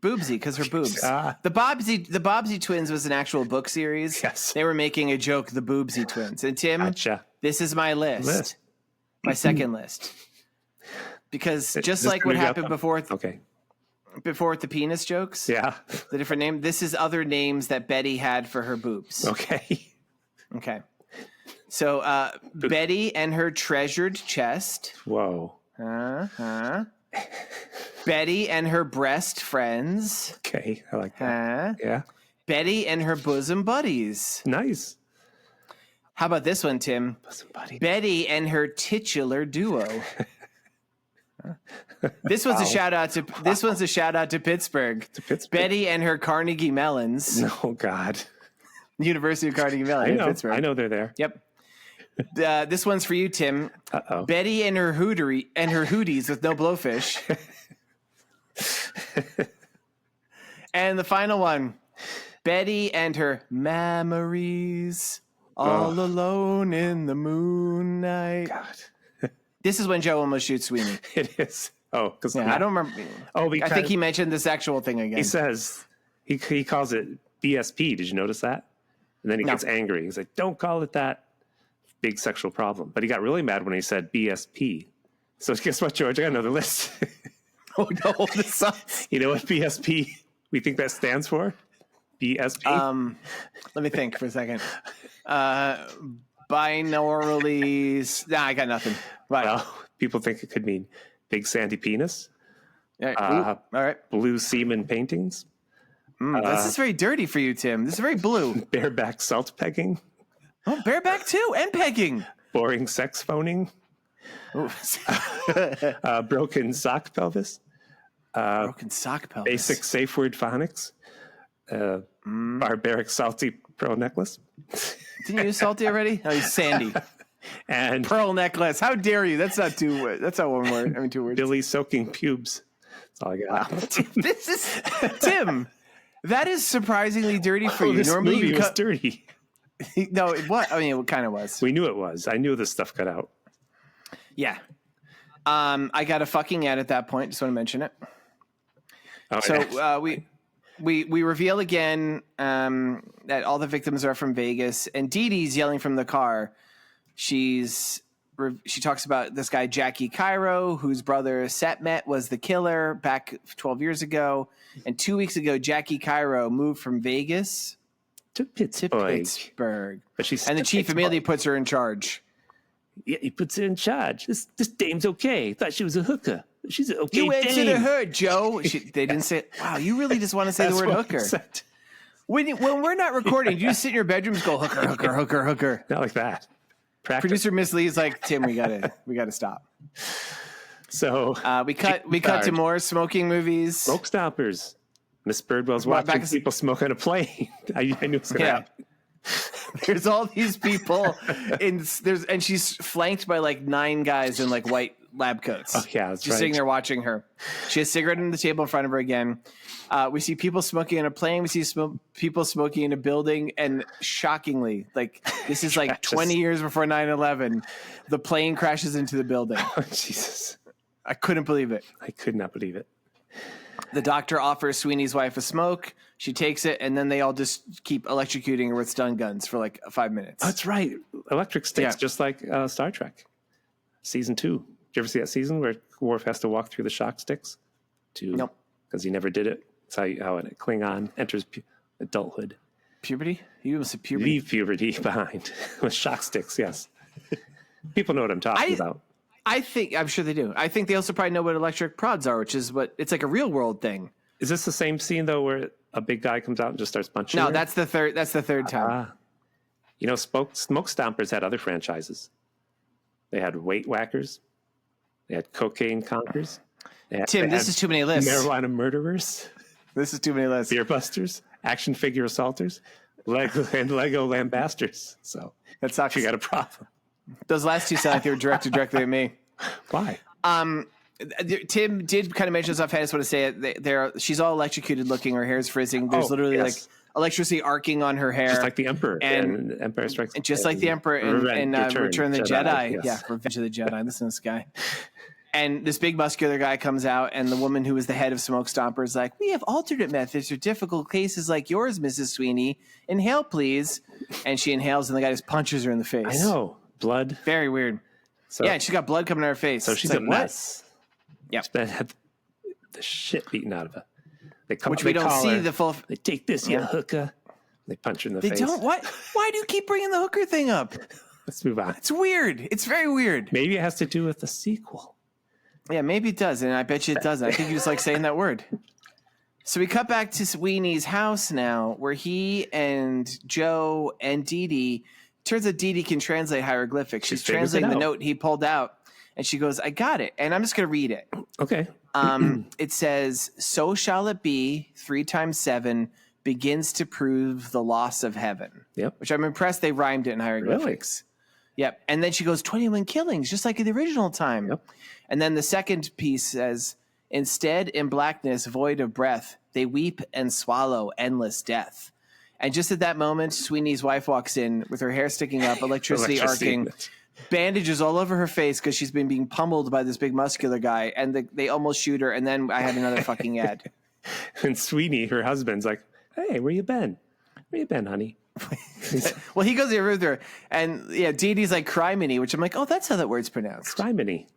Boobsie, because her boobs. The Boobsie Twins was an actual book series.
Yes.
They were making a joke, the Boobsie Twins. And Tim, this is my list. My second list. Because just like what happened before with the penis jokes, the different name, this is other names that Betty had for her boobs.
Okay.
So Betty and her treasured chest.
Whoa.
Betty and her breast friends.
Okay, I like that. Yeah.
Betty and her bosom buddies.
Nice.
How about this one, Tim?
Bosom buddy.
Betty and her titular duo. This one's a shout out to Pittsburgh.
To Pittsburgh.
Betty and her Carnegie Mellons.
Oh God.
University of Carnegie Mellon in Pittsburgh.
I know they're there.
Yep. This one's for you, Tim.
Uh-oh.
Betty and her hooties with no blowfish. And the final one, Betty and her memories all alone in the moonlight.
God.
This is when Joe almost shoots Sweeney.
It is. Oh, because
I don't remember.
Oh,
I think he mentioned this actual thing again.
He says he calls it BSP. Did you notice that? And then he gets angry. He's like, "Don't call it that." Big sexual problem. But he got really mad when he said BSP. So guess what, George? I got another list.
Oh no, this sucks.
You know what BSP we think that stands for? BSP.
Let me think for a second. Binaurally. Nah, I got nothing. Right.
Well, people think it could mean big sandy penis.
All right.
Blue semen paintings.
This is very dirty for you, Tim. This is very blue.
Bareback salt pegging.
Oh, bareback too, and pegging.
Boring sex phoning. Broken sock pelvis.
Broken sock pelvis.
Basic safe word phonics. Barbaric salty pearl necklace.
Didn't you use salty already? Oh, he's Sandy.
And
pearl necklace. How dare you? That's not one word. I mean, 2 words.
Billy soaking pubes. That's all I got.
Wow. This is Tim. That is surprisingly dirty for you.
This
Normally,
movie was dirty.
No, it was. I mean, it kind of was.
We knew it was. I knew this stuff got out.
Yeah. I got a fucking ad at that point. Just want to mention it.
Oh,
So we reveal again that all the victims are from Vegas, and Dee Dee's yelling from the car. She talks about this guy Jackie Cairo, whose brother Setmet was the killer back 12 years ago, and 2 weeks ago Jackie Cairo moved from Vegas
to Pittsburgh. But
and the chief immediately puts her in charge.
Yeah, he puts her in charge. This dame's okay. Thought she was a hooker. She's an okay
You
dame.
answer to her, Joe. They didn't say it. Wow, you really just want to say the word hooker. When we're not recording, you just sit in your bedroom and go hooker, hooker, hooker, hooker.
Not like that. Practice.
Producer Miss Lee is like, Tim, we gotta stop.
So
we cut to more smoking movies.
Smoke stoppers. Miss Birdwell's watching people smoke on a plane. I knew it was going to happen.
There's all these people and she's flanked by like 9 guys in like white lab coats.
Oh yeah, that's
just sitting there watching her. She has a cigarette on the table in front of her again. We see people smoking in a plane. We see people smoking in a building, and shockingly, like this is like 20 years before 9/11, the plane crashes into the building.
Oh Jesus!
I couldn't believe it.
I could not believe it.
The doctor offers Sweeney's wife a smoke. She takes it, and then they all just keep electrocuting her with stun guns for like 5 minutes.
Oh, that's right. Electric sticks, just like Star Trek. Season 2. Did you ever see that season where Worf has to walk through the shock sticks?
Nope.
Because he never did it. That's how a Klingon enters adulthood.
Puberty? You almost said puberty.
Leave puberty behind with shock sticks, yes. People know what I'm talking about.
I'm sure they do. I think they also probably know what electric prods are, which is it's like a real world thing.
Is this the same scene though, where a big guy comes out and just starts punching?
No,
her?
that's the third time.
You know, Smoke Stompers had other franchises. They had Weight Whackers. They had Cocaine Conkers.
Tim, this is too many lists.
Marijuana Murderers.
This is too many lists.
Beer Busters. Action Figure Assaulters. Lego Lambasters. So
that sucks.
You got a problem.
Those last two sound like they were directed directly at me.
Why?
Tim did kind of mention this offhand. I just want to say it. She's all electrocuted looking. Her hair's frizzing. There's literally like electricity arcing on her hair.
Just like the Emperor and Empire Strikes.
And just like the Emperor in Return of the Jedi. Yes. Yeah, Revenge of the Jedi. Listen to this guy. And this big muscular guy comes out, and the woman who was the head of Smoke Stomper is like, "We have alternate methods for difficult cases like yours, Mrs. Sweeney. Inhale, please." And she inhales, and the guy just punches her in the face.
I know. Blood.
Very weird. So, yeah, and she's got blood coming out of her face.
So she's a mess.
Yeah.
She's been had the shit beaten out of her.
We don't see the full.
They take this, you hooker. They punch her in the face.
They don't. What? Why do you keep bringing the hooker thing up?
Let's move on.
It's weird. It's very weird.
Maybe it has to do with the sequel.
Yeah, maybe it does, and I bet you it doesn't. I think you just like saying that word. So we cut back to Sweeney's house now, where he and Joe and Dee Dee. Turns out Dee Dee can translate hieroglyphics. She's translating the note he pulled out, and she goes, "I got it," and I'm just going to read it.
Okay.
It says, "So shall it be. 3 times 7 begins to prove the loss of heaven."
Yep.
Which I'm impressed they rhymed it in hieroglyphics. Really? Yep. And then she goes, 21 killings, just like in the original time.
Yep.
And then the second piece says, "Instead, in blackness, void of breath, they weep and swallow endless death." And just at that moment, Sweeney's wife walks in with her hair sticking up, electricity arcing, bandages all over her face because she's been being pummeled by this big muscular guy. And they almost shoot her. And then I had another fucking ad.
And Sweeney, her husband's like, "Hey, where you been? Where you been, honey?"
Well, he goes there with her. And yeah, Dee Dee's like criminy, which I'm like, oh, that's how that word's pronounced.
Criminy.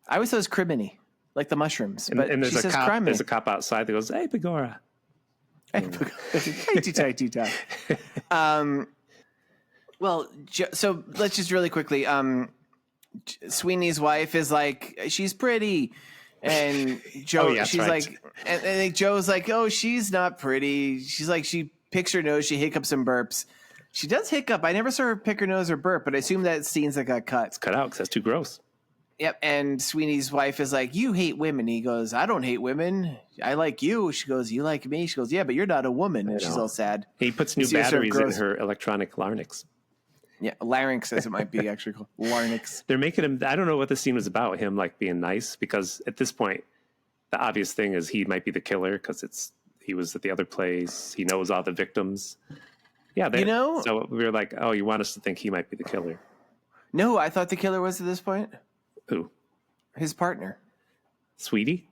I always thought it was criminy, like the mushrooms. But
and
she says criminy.
There's a cop outside that goes, "Hey, Pagora."
Hey, too tight. Well, so let's just really quickly. Sweeney's wife is like, she's pretty, and Joe, she's right. Like, and Joe's like, oh, she's not pretty. She's like, she picks her nose, she hiccups and burps. She does hiccup. I never saw her pick her nose or burp, but I assume that scenes that got cut.
It's cut out because that's too gross.
Yep. And Sweeney's wife is like, you hate women. He goes, I don't hate women. I like you. She goes, you like me? She goes, yeah, but you're not a woman. And she's all sad.
He puts new batteries in her electronic larynx.
Yeah, larynx, as it might be actually called. Larynx.
They're making him, I don't know what the scene was about, him like being nice, because at this point, the obvious thing is he might be the killer because he was at the other place. He knows all the victims. Yeah, so we were like, oh, you want us to think he might be the killer.
No, I thought the killer was at this point.
Who?
His partner.
Sweeney,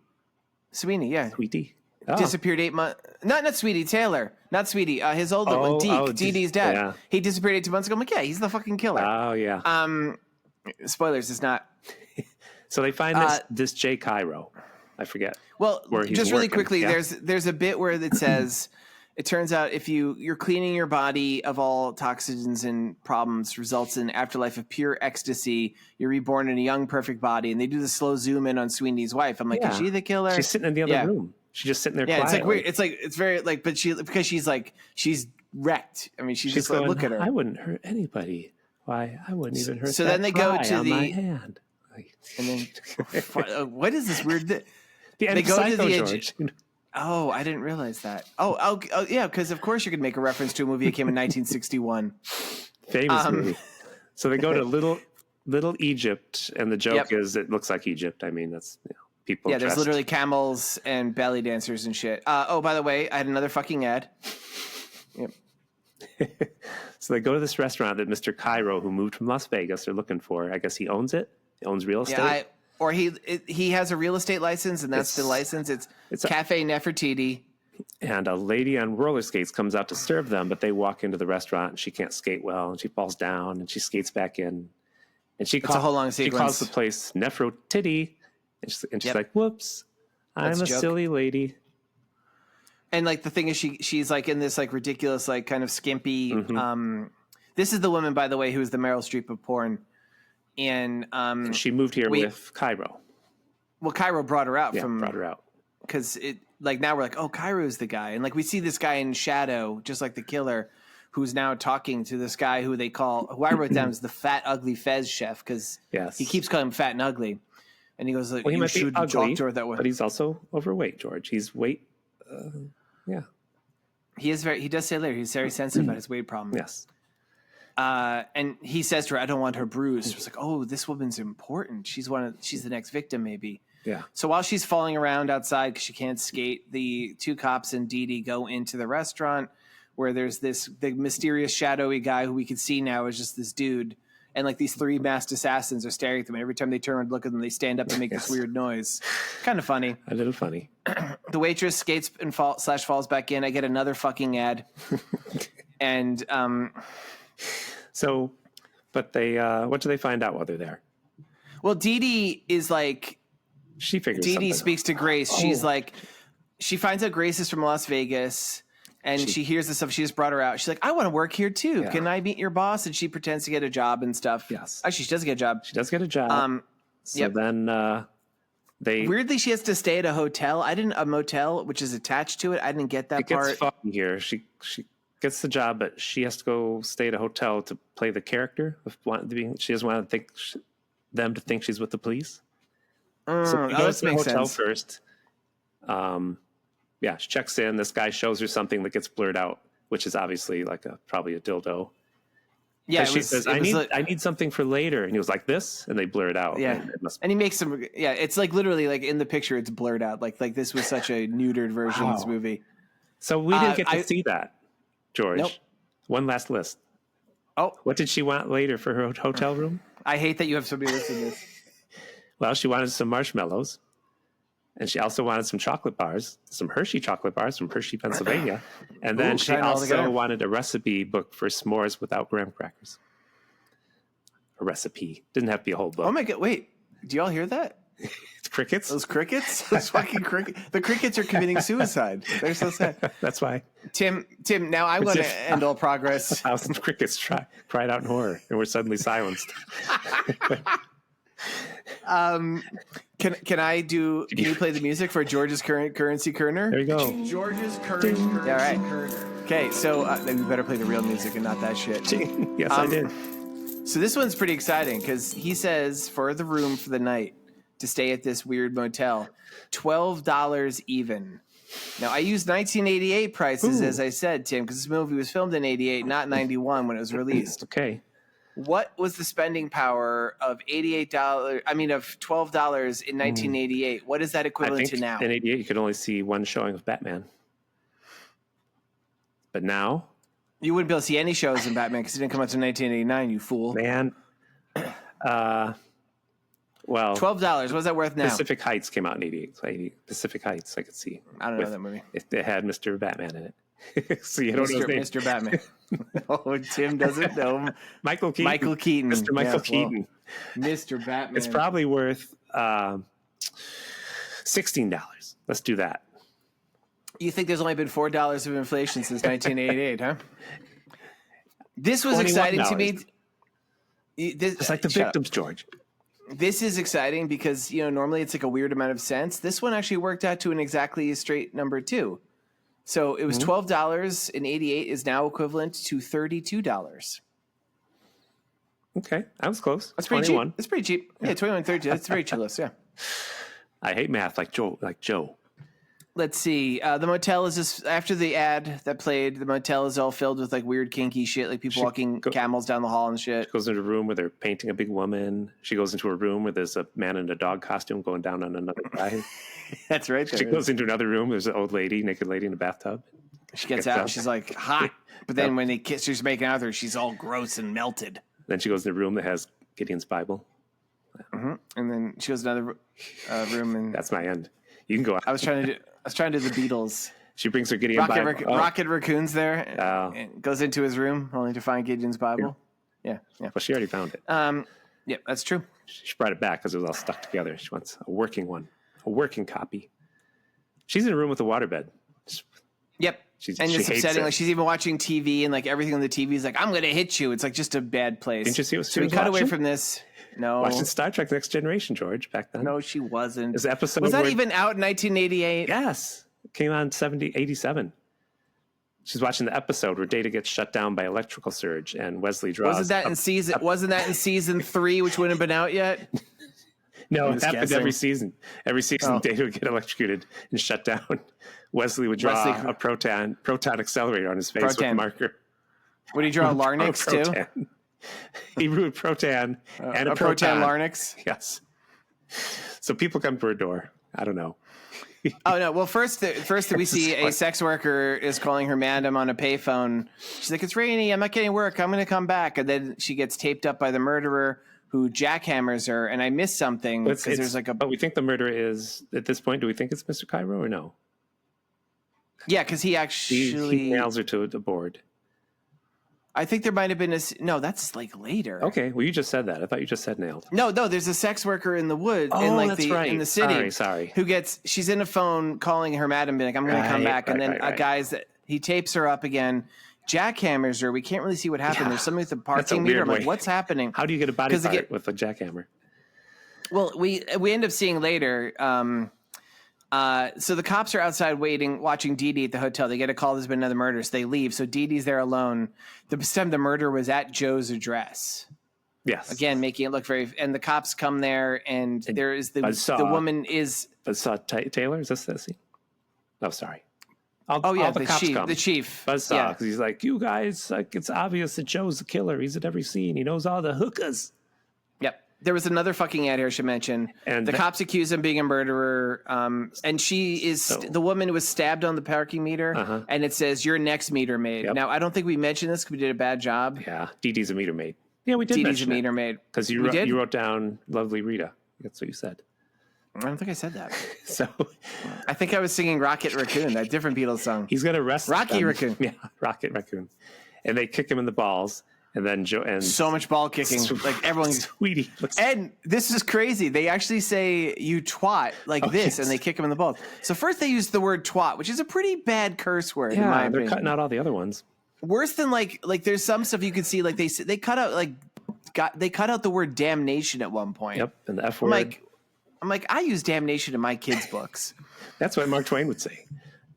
yeah. Sweetie. Oh.
Disappeared 8 months. Not Sweetie, Taylor. Not Sweetie. His older one, Deke. Dee Dee's dad. Yeah. He disappeared 18 months ago. I'm like, yeah, he's the fucking killer.
Oh, yeah.
Spoilers, it's not.
So they find this J. Cairo. I forget.
Well, just really quickly, there's a bit where it says, it turns out if you're cleaning your body of all toxins and problems results in afterlife of pure ecstasy, you're reborn in a young, perfect body. And they do the slow zoom in on Sweeney's wife. I'm like, is she the killer?
She's sitting in the other room. She's just sitting there quietly.
It's like weird. It's very like, but she's wrecked. I mean, she's just going, look at her.
I wouldn't hurt anybody. Why? I wouldn't even hurt.
So then they go to
my hand.
And then what is this weird?
They go to the
George. Oh, I didn't realize that. Oh, yeah, because of course you could make a reference to a movie that came in 1961.
Famous movie. So they go to Little Egypt, and the joke is it looks like Egypt. I mean, that's people.
Yeah, there's literally camels and belly dancers and shit. By the way, I had another fucking ad. Yep.
So they go to this restaurant that Mr. Cairo, who moved from Las Vegas, are looking for. I guess he owns it. He owns real estate.
Or he has a real estate license, and that's the license. It's Cafe Nefertiti.
And a lady on roller skates comes out to serve them, but they walk into the restaurant, and she can't skate well, and she falls down, and she skates back in. And she calls,
a whole long sequence.
She calls the place Nefertiti, and she's like, whoops, I'm a silly lady.
And like the thing is, she's like in this like ridiculous, like kind of skimpy. This is the woman, by the way, who is the Merill Street of porn. And
she moved here with Cairo.
Well, Cairo brought her out because it like now we're like, oh, Cairo's the guy, and like we see this guy in shadow, just like the killer, who's now talking to this guy who I wrote down as the fat, ugly Fez chef because he keeps calling him fat and ugly, and he goes,
well, he might be ugly, but he's also overweight. George, he's weight.
He is very. He does say later he's very sensitive about his weight problem.
Yes.
And he says to her, I don't want her bruised. She's like, oh, this woman's important. She's the next victim, maybe.
Yeah.
So while she's falling around outside because she can't skate, the two cops and Dee Dee go into the restaurant where there's the mysterious shadowy guy who we can see now is just this dude. And like these three masked assassins are staring at them. And every time they turn and look at them, they stand up and make this weird noise. Kind of funny.
A little funny.
The waitress skates and falls back in. I get another fucking ad. And,
so, but they, what do they find out while they're there?
Well, Dee Dee is like,
Dee
Dee speaks to Grace. She's like, she finds out Grace is from Las Vegas and she hears this stuff. She just brought her out. She's like, I want to work here too. Yeah. Can I meet your boss? And she pretends to get a job and stuff.
Yes.
Actually, she does get a job.
Then
weirdly, she has to stay at a hotel. A motel, which is attached to it. I didn't get that part.
It gets funny here. She gets the job, but she has to go stay at a hotel to play the character of she doesn't want to them to think she's with the police. So she goes to the hotel first. She checks in. This guy shows her something that gets blurred out, which is obviously like probably a dildo. Yeah, she says, "I need something for later," and he was like, "This," and they blur it out.
Yeah, and he makes some. Yeah, it's like literally like in the picture, it's blurred out. Like this was such a neutered version of this movie.
So we didn't get to see that, George.
Nope.
One last list.
Oh,
what did she want later for her hotel room?
I hate that you have so many lists in this.
Well, she wanted some marshmallows, and she also wanted some chocolate bars, some Hershey chocolate bars from Hershey, Pennsylvania, and then she also wanted a recipe book for s'mores without graham crackers. A recipe. Didn't have to be a whole book.
Oh my God, wait. Do y'all hear that?
It's crickets?
Those crickets? Those fucking crickets. The crickets are committing suicide. They're so sad.
That's why.
Tim, now I'm going to end all progress.
1,000 crickets cried out in horror and were suddenly silenced.
Can you play the music for George's Currency Kerner?
There you go.
George's Currency
All right. Okay, so we better play the real music and not that shit.
Yes, I did.
So this one's pretty exciting because he says for the room for the night to stay at this weird motel, $12 even. Now, I used 1988 prices, as I said, Tim, because this movie was filmed in 88, not 91 when it was released.
Okay.
What was the spending power of $12 in 1988? What is that equivalent to now?
In 88, you could only see one showing of Batman. But now...
You wouldn't be able to see any shows in Batman because it didn't come out to 1989, you fool.
Man. Well...
$12. What's that worth now?
Pacific Heights came out in 88. So Pacific Heights, I could see.
I don't know that movie.
It had Mr. Batman in it. So you don't know his name.
Mr. Batman. Oh, Tim doesn't know.
Michael Keaton.
Michael Keaton.
Mr. Michael Keaton.
Mr. Batman.
It's probably worth $16. Let's do that.
You think there's only been $4 of inflation since 1988, huh? This was exciting to me.
It's like the victims, George.
This is exciting because, normally it's like a weird amount of cents. This one actually worked out to an exactly straight number, too. So it was $12 in 88 is now equivalent to $32.
Okay, that was close.
That's pretty cheap. That's pretty cheap. Yeah, 21, 32. That's very chill. Yeah.
I hate math like Joe.
Let's see. The motel is just after the ad that played. The motel is all filled with like weird kinky shit, like people walking camels down the hall and shit.
She goes into a room where they're painting a big woman. She goes into a room where there's a man in a dog costume going down on another guy.
That's right.
She goes into another room. There's an old lady, naked lady in a bathtub.
She gets out. And she's like hot, but then when they kiss, she's making out with her. She's all gross and melted.
Then she goes in a room that has Gideon's Bible.
Mm-hmm. And then she goes to another room, and
that's my end. You can go out.
I was trying to do the Beatles.
She brings her Gideon Bible.
Rocket Raccoon's there. And goes into his room only to find Gideon's Bible. Yeah.
Well, she already found it.
Yeah, that's true.
She brought it back because it was all stuck together. She wants a working one, a working copy. She's in a room with a waterbed.
Yep. And it's upsetting. Like she's even watching TV and like everything on the TV is like, I'm going to hit you. It's like just a bad place.
Didn't you see what
so we cut away from this. No.
Watching Star Trek Next Generation, George, back then.
No, she wasn't.
Was that
even out in 1988?
Yes. It came on 87. She's watching the episode where Data gets shut down by electrical surge and Wesley draws.
Wasn't that in season 3, which wouldn't have been out yet?
No, it happened every season. Every season, Data would get electrocuted and shut down. Wesley would draw a proton accelerator on his face with a marker.
Would he draw a Larynx too?
He drew a proton and a
proton Larynx.
Yes. So people come to her door. I don't know.
Oh no! Well, first we see a sex worker is calling her madam on a payphone. She's like, "It's rainy. I'm not getting work. I'm going to come back." And then she gets taped up by the murderer, who jackhammers her. And I missed something because there's like a.
But we think the murderer is at this point. Do we think it's Mr. Cairo or no?
Yeah, because he actually
he nails her to the board.
I think there might have been no. That's like later.
Okay, well, you just said that. I thought you just said nailed.
No. There's a sex worker in the woods in in the city.
Sorry.
She's in a phone calling her madam, being like, "I'm going to come back," and then a guy's he tapes her up again, jackhammers her. We can't really see what happened. Yeah. There's something with the parking meter. I'm like, what's happening?
How do you get a body part with a jackhammer?
Well, we end up seeing later. So the cops are outside watching Dee Dee at the hotel. They get a call there's been another murder, so they leave. So Dee Dee's there alone. This time the murder was at Joe's address.
Yes.
Again, making it look very... And the cops come there, and there is the woman is...
Buzzsaw Taylor? Is this the scene? Oh, sorry.
The chief.
Buzzsaw, because he's like, you guys, like, it's obvious that Joe's the killer. He's at every scene. He knows all the hookahs.
Yep. There was another fucking ad here I should mention. And the cops accuse him of being a murderer. And she is the woman was stabbed on the parking meter, and it says your next meter maid. Yep. Now I don't think we mentioned this because we did a bad job.
Yeah, Dee Dee's a meter maid. Yeah, we did.
Dee Dee's a meter maid
because you wrote down "Lovely Rita." That's what you said.
I don't think I said that.
So
I think I was singing "Rocket Raccoon," that different Beatles song.
He's gonna arrest
Rocky Raccoon.
Yeah, Rocket Raccoon, and they kick him in the balls. And then Joe and
so much ball kicking, like everyone's
Sweeney.
And this is crazy. They actually say you twat like this, and they kick him in the balls. So first they use the word twat, which is a pretty bad curse word.
Yeah,
in my
they're
opinion.
Cutting out all the other ones.
Worse than like there's some stuff you could see like they cut out the word damnation at one point.
Yep, and the F word.
I'm like I use damnation in my kids' books.
That's what Mark Twain would say.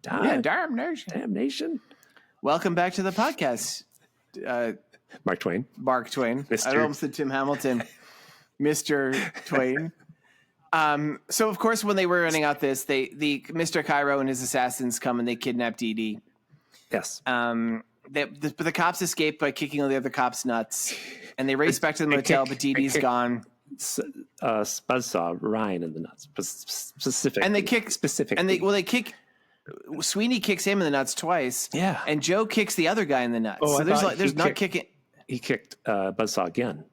Damnation.
Damnation.
Welcome back to the podcast.
Mark Twain.
I almost said Tim Hamilton. Mr. Twain. So of course, when they were running out this, Mr. Cairo and his assassins come and they kidnap Dee Dee.
Yes.
The cops escape by kicking all the other cops nuts, and they race back to the motel, but Dee Dee's gone.
Buzzsaw Ryan in the nuts specific,
and they kick
specific,
and they kick. Sweeney kicks him in the nuts twice.
Yeah,
and Joe kicks the other guy in the nuts.
Oh,
so there's not kicking.
He kicked Buzzsaw again.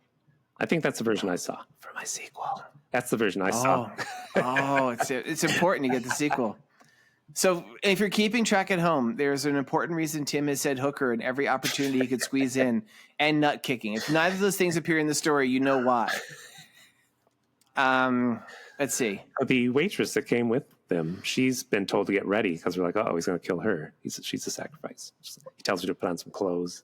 I think that's the version I saw for my sequel. That's the version I saw.
It's important to get the sequel. So if you're keeping track at home, there's an important reason Tim has said hooker in every opportunity he could squeeze in, and nut kicking. If neither of those things appear in the story, you know why. Let's see.
The waitress that came with them, she's been told to get ready because we're like, oh, he's going to kill her. She's a sacrifice. He tells her to put on some clothes.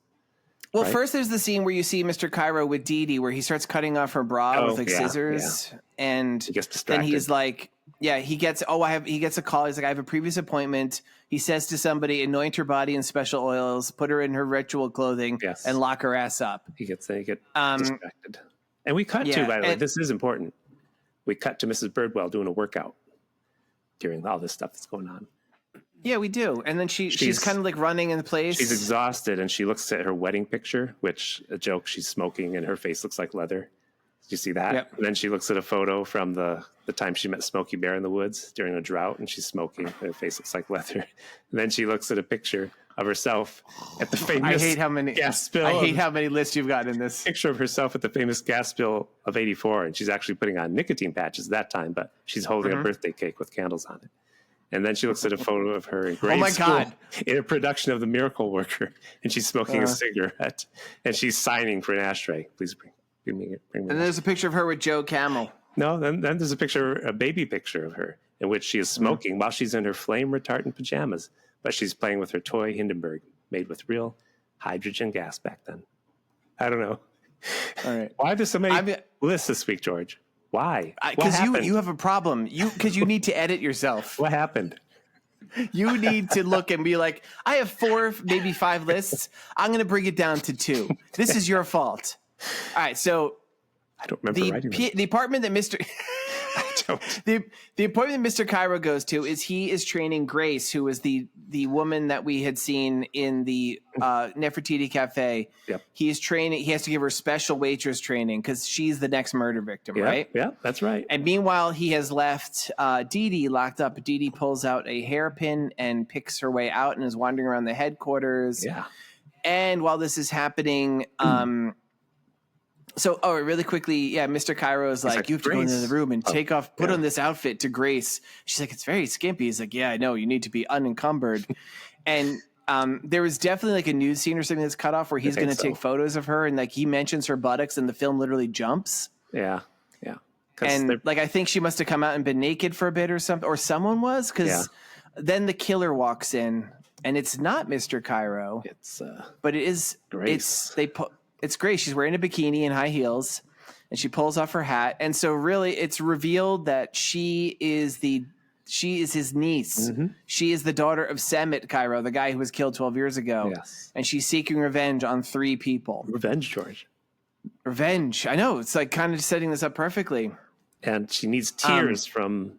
Well,
right?
First there's the scene where you see Mr. Cairo with Dee Dee, where he starts cutting off her bra with scissors, and
he gets distracted.
Then he's like, he gets a call. He's like, I have a previous appointment. He says to somebody, anoint her body in special oils, put her in her ritual clothing, and lock her ass up.
They get distracted. And we cut to, by the way, this is important. We cut to Mrs. Birdwell doing a workout during all this stuff that's going on.
Yeah, we do. And then she's kind of like running in the place.
She's exhausted, and she looks at her wedding picture, which a joke, she's smoking and her face looks like leather. Did you see that?
Yep.
And then she looks at a photo from the time she met Smokey Bear in the woods during a drought, and she's smoking and her face looks like leather. And then she looks at a picture of herself at the famous gas spill.
I hate how many lists you've got in this.
Picture of herself at the famous gas spill of 84, and she's actually putting on nicotine patches that time, but she's holding a birthday cake with candles on it. And then she looks at a photo of her in grade school in a production of The Miracle Worker, and she's smoking a cigarette, and she's signing for an ashtray. Please bring me.
And there's a picture of her with Joe Camel.
No, then there's a baby picture of her in which she is smoking while she's in her flame retardant pajamas, but she's playing with her toy Hindenburg made with real hydrogen gas back then. I don't know.
All right.
Why there's so many lists this week, George? Why?
Because you have a problem. Because you need to edit yourself.
What happened?
You need to look and be like, I have 4, maybe 5 lists. I'm going to bring it down to 2. This is your fault. All right. So
I don't remember writing
the apartment that Mr. The appointment Mr. Cairo goes to is he is training Grace, who is the woman that we had seen in the Nefertiti Cafe.
Yep.
He is training. He has to give her special waitress training because she's the next murder victim, right?
Yeah, that's right.
And meanwhile, he has left Dee Dee locked up. Dee Dee pulls out a hairpin and picks her way out and is wandering around the headquarters.
Yeah.
And while this is happening, really quickly, Mr. Cairo is like, you have to go into the room and put on this outfit to Grace. She's like, it's very skimpy. He's like, yeah, I know. You need to be unencumbered. And there was definitely like a news scene or something that's cut off where he's going to take photos of her. And like he mentions her buttocks and the film literally jumps.
Yeah.
And like, I think she must have come out and been naked for a bit or something, or someone was, because then the killer walks in and it's not Mr. Cairo. But it is
Grace.
It's Grace. She's wearing a bikini and high heels, and she pulls off her hat. And so really it's revealed that she is his niece. Mm-hmm. She is the daughter of Semmet Cairo, the guy who was killed 12 years ago.
Yes.
And she's seeking revenge on 3 people.
Revenge, George.
Revenge. I know. It's like kind of setting this up perfectly.
And she needs tears from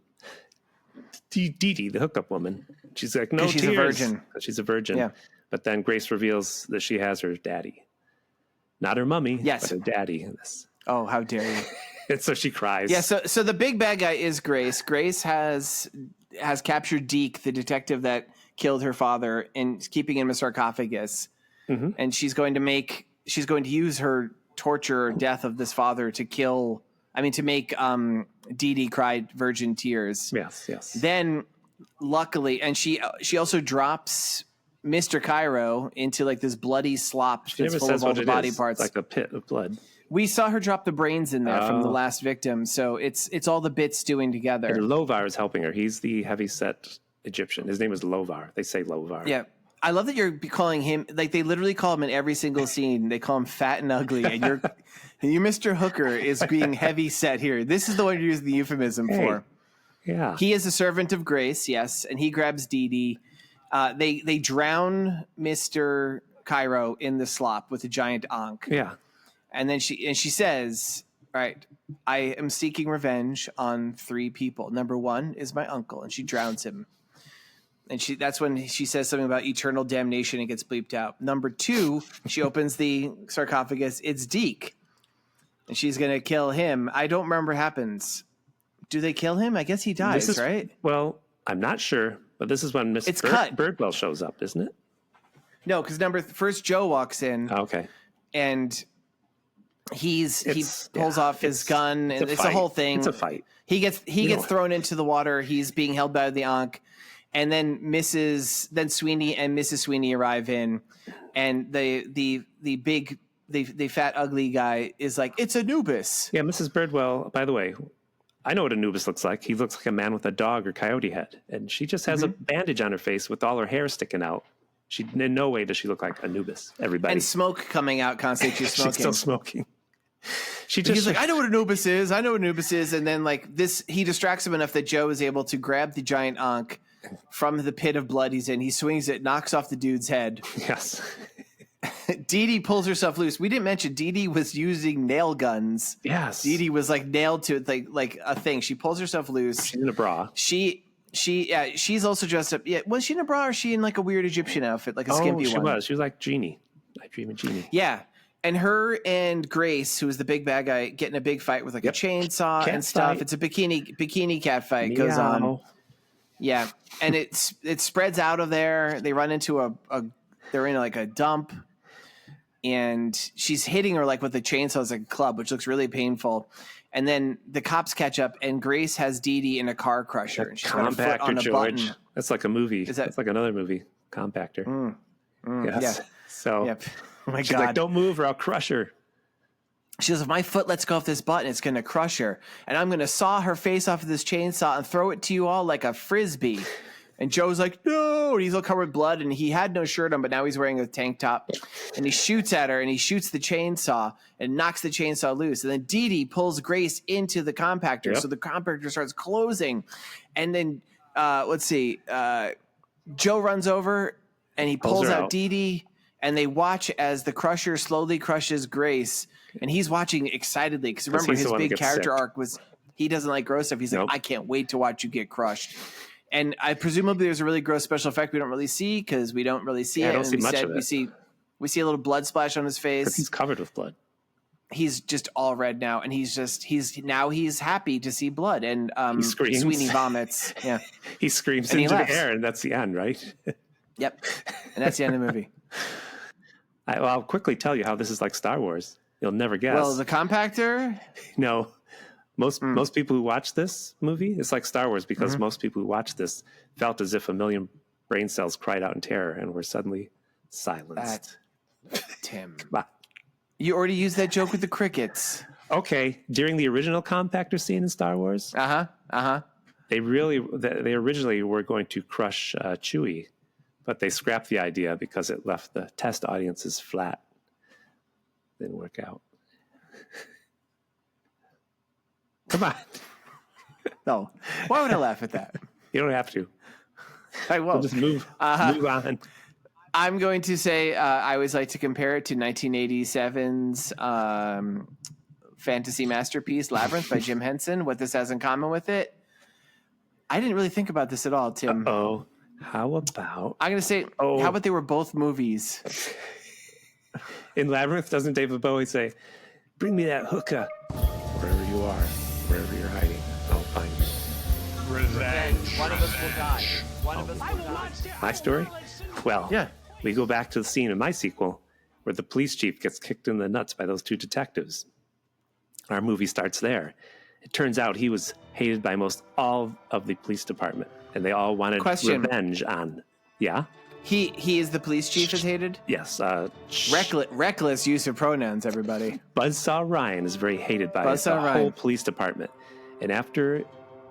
Dee Dee, the hookup woman. She's like, no tears.
She's a virgin.
She's a virgin. Yeah. But then Grace reveals that she has her daddy. Not her mummy, but her daddy in this.
Oh, how dare you.
And so she cries.
Yeah, so the big bad guy is Grace. Grace has captured Deke, the detective that killed her father, and keeping him in a sarcophagus. Mm-hmm. And she's going to use her torture or death of this father to make Dee Dee cry virgin tears.
Yes.
Then, luckily, and she also drops Mr. Cairo into like this bloody slop that's full of all the body parts.
Like a pit of blood.
We saw her drop the brains in there from the last victim. So it's all the bits stewing together.
And Lovar is helping her. He's the heavyset Egyptian. His name is Lovar. They say Lovar.
Yeah. I love that you're calling him, like they literally call him in every single scene. They call him fat and ugly. And you Mr. Hooker is being heavy set here. This is the one you're using the euphemism for.
Yeah.
He is a servant of Grace, yes. And he grabs Dee Dee. They drown Mr. Cairo in the slop with a giant ankh.
Yeah.
And then she says, all right, I am seeking revenge on 3 people. Number 1 is my uncle, and she drowns him. And that's when she says something about eternal damnation and gets bleeped out. Number 2, she opens the sarcophagus. It's Deke. And she's going to kill him. I don't remember what happens. Do they kill him? I guess he dies, right?
Well, I'm not sure, but this is when Miss Birdwell shows up, isn't it?
No, because first Joe walks in.
Okay.
And he pulls off his gun, and it's a whole thing.
It's a fight.
He gets thrown into the water. He's being held by the ankh. And then Sweeney and Mrs. Sweeney arrive in, and the fat ugly guy is like, it's Anubis.
Yeah, Mrs. Birdwell, by the way, I know what Anubis looks like. He looks like a man with a dog or coyote head. And she just has a bandage on her face with all her hair sticking out. In no way does she look like Anubis, everybody.
And smoke coming out constantly. She's smoking.
She's still smoking.
He's like, I know what Anubis is. And then he distracts him enough that Joe is able to grab the giant ankh from the pit of blood he's in. He swings it, knocks off the dude's head.
Yes.
Dee Dee pulls herself loose. We didn't mention Dee Dee was using nail guns.
Yes.
Dee Dee was nailed to it like a thing. She pulls herself loose.
She's in a bra.
She's also dressed up. Yeah, was she in a bra or she in a weird Egyptian outfit, like a skimpy one?
She was. She was like Genie. I Dream of Genie.
Yeah. And her and Grace, who is the big bad guy, get in a big fight with a chainsaw and stuff. Fight. It's a bikini cat fight goes on. Yeah, and it spreads out of there. They run into they're in a dump, and she's hitting her with a chainsaw as a club, which looks really painful. And then the cops catch up, and Grace has Dee Dee in a car crusher. And she's got a foot on a
George.
Button.
That's like a movie. That's like another movie. Compactor. Yes.
Yeah.
So,
yep. Oh my
she's
God.
like, don't move or I'll crush her.
She says, if my foot lets go off this button, it's going to crush her. And I'm going to saw her face off of this chainsaw and throw it to you all like a Frisbee. And Joe's like, no. And he's all covered with blood. And he had no shirt on, but now he's wearing a tank top. And he shoots at her, and he shoots the chainsaw and knocks the chainsaw loose. And then Dee Dee pulls Grace into the compactor. Yep. So the compactor starts closing. And then, Joe runs over, and he pulls out Dee Dee. And they watch as the crusher slowly crushes Grace. And he's watching excitedly because remember his big character arc was he doesn't like gross stuff. He's like, I can't wait to watch you get crushed. And presumably there's a really gross special effect we don't really see because we don't really see it.
I don't see much of it.
We see a little blood splash on his face.
He's covered with blood.
He's just all red now, and he's happy to see blood. And
he screams.
Sweeney vomits. Yeah,
he screams into the air, and that's the end, right?
Yep, and that's the end of the movie.
I'll quickly tell you how this is like Star Wars. You'll never guess.
Well, the compactor?
No. Most people who watch this movie, it's like Star Wars because most people who watch this felt as if a million brain cells cried out in terror and were suddenly silenced.
Tim.
Come on.
You already used that joke with the crickets.
Okay. During the original compactor scene in Star Wars, they originally were going to crush Chewie, but they scrapped the idea because it left the test audiences flat. Didn't work out. Come on.
No. Why would I laugh at that?
You don't have to.
I won't.
We'll just move on.
I'm going to say I always like to compare it to 1987's fantasy masterpiece, Labyrinth by Jim Henson. What this has in common with it. I didn't really think about this at all, Tim.
Uh-oh. How about...
I'm going to say, how about they were both movies?
In Labyrinth, doesn't David Bowie say, bring me that hookah. Wherever you are, wherever you're hiding, I'll find you.
Revenge.
One of us will die. One of us will die.
My story? Well,
yeah.
We go back to the scene in my sequel where the police chief gets kicked in the nuts by those two detectives. Our movie starts there. It turns out he was hated by most all of the police department, and they all wanted revenge on... Yeah?
He is the police chief is hated?
Yes.
Reckless use of pronouns, everybody.
Buzzsaw Ryan is very hated by the whole police department. And after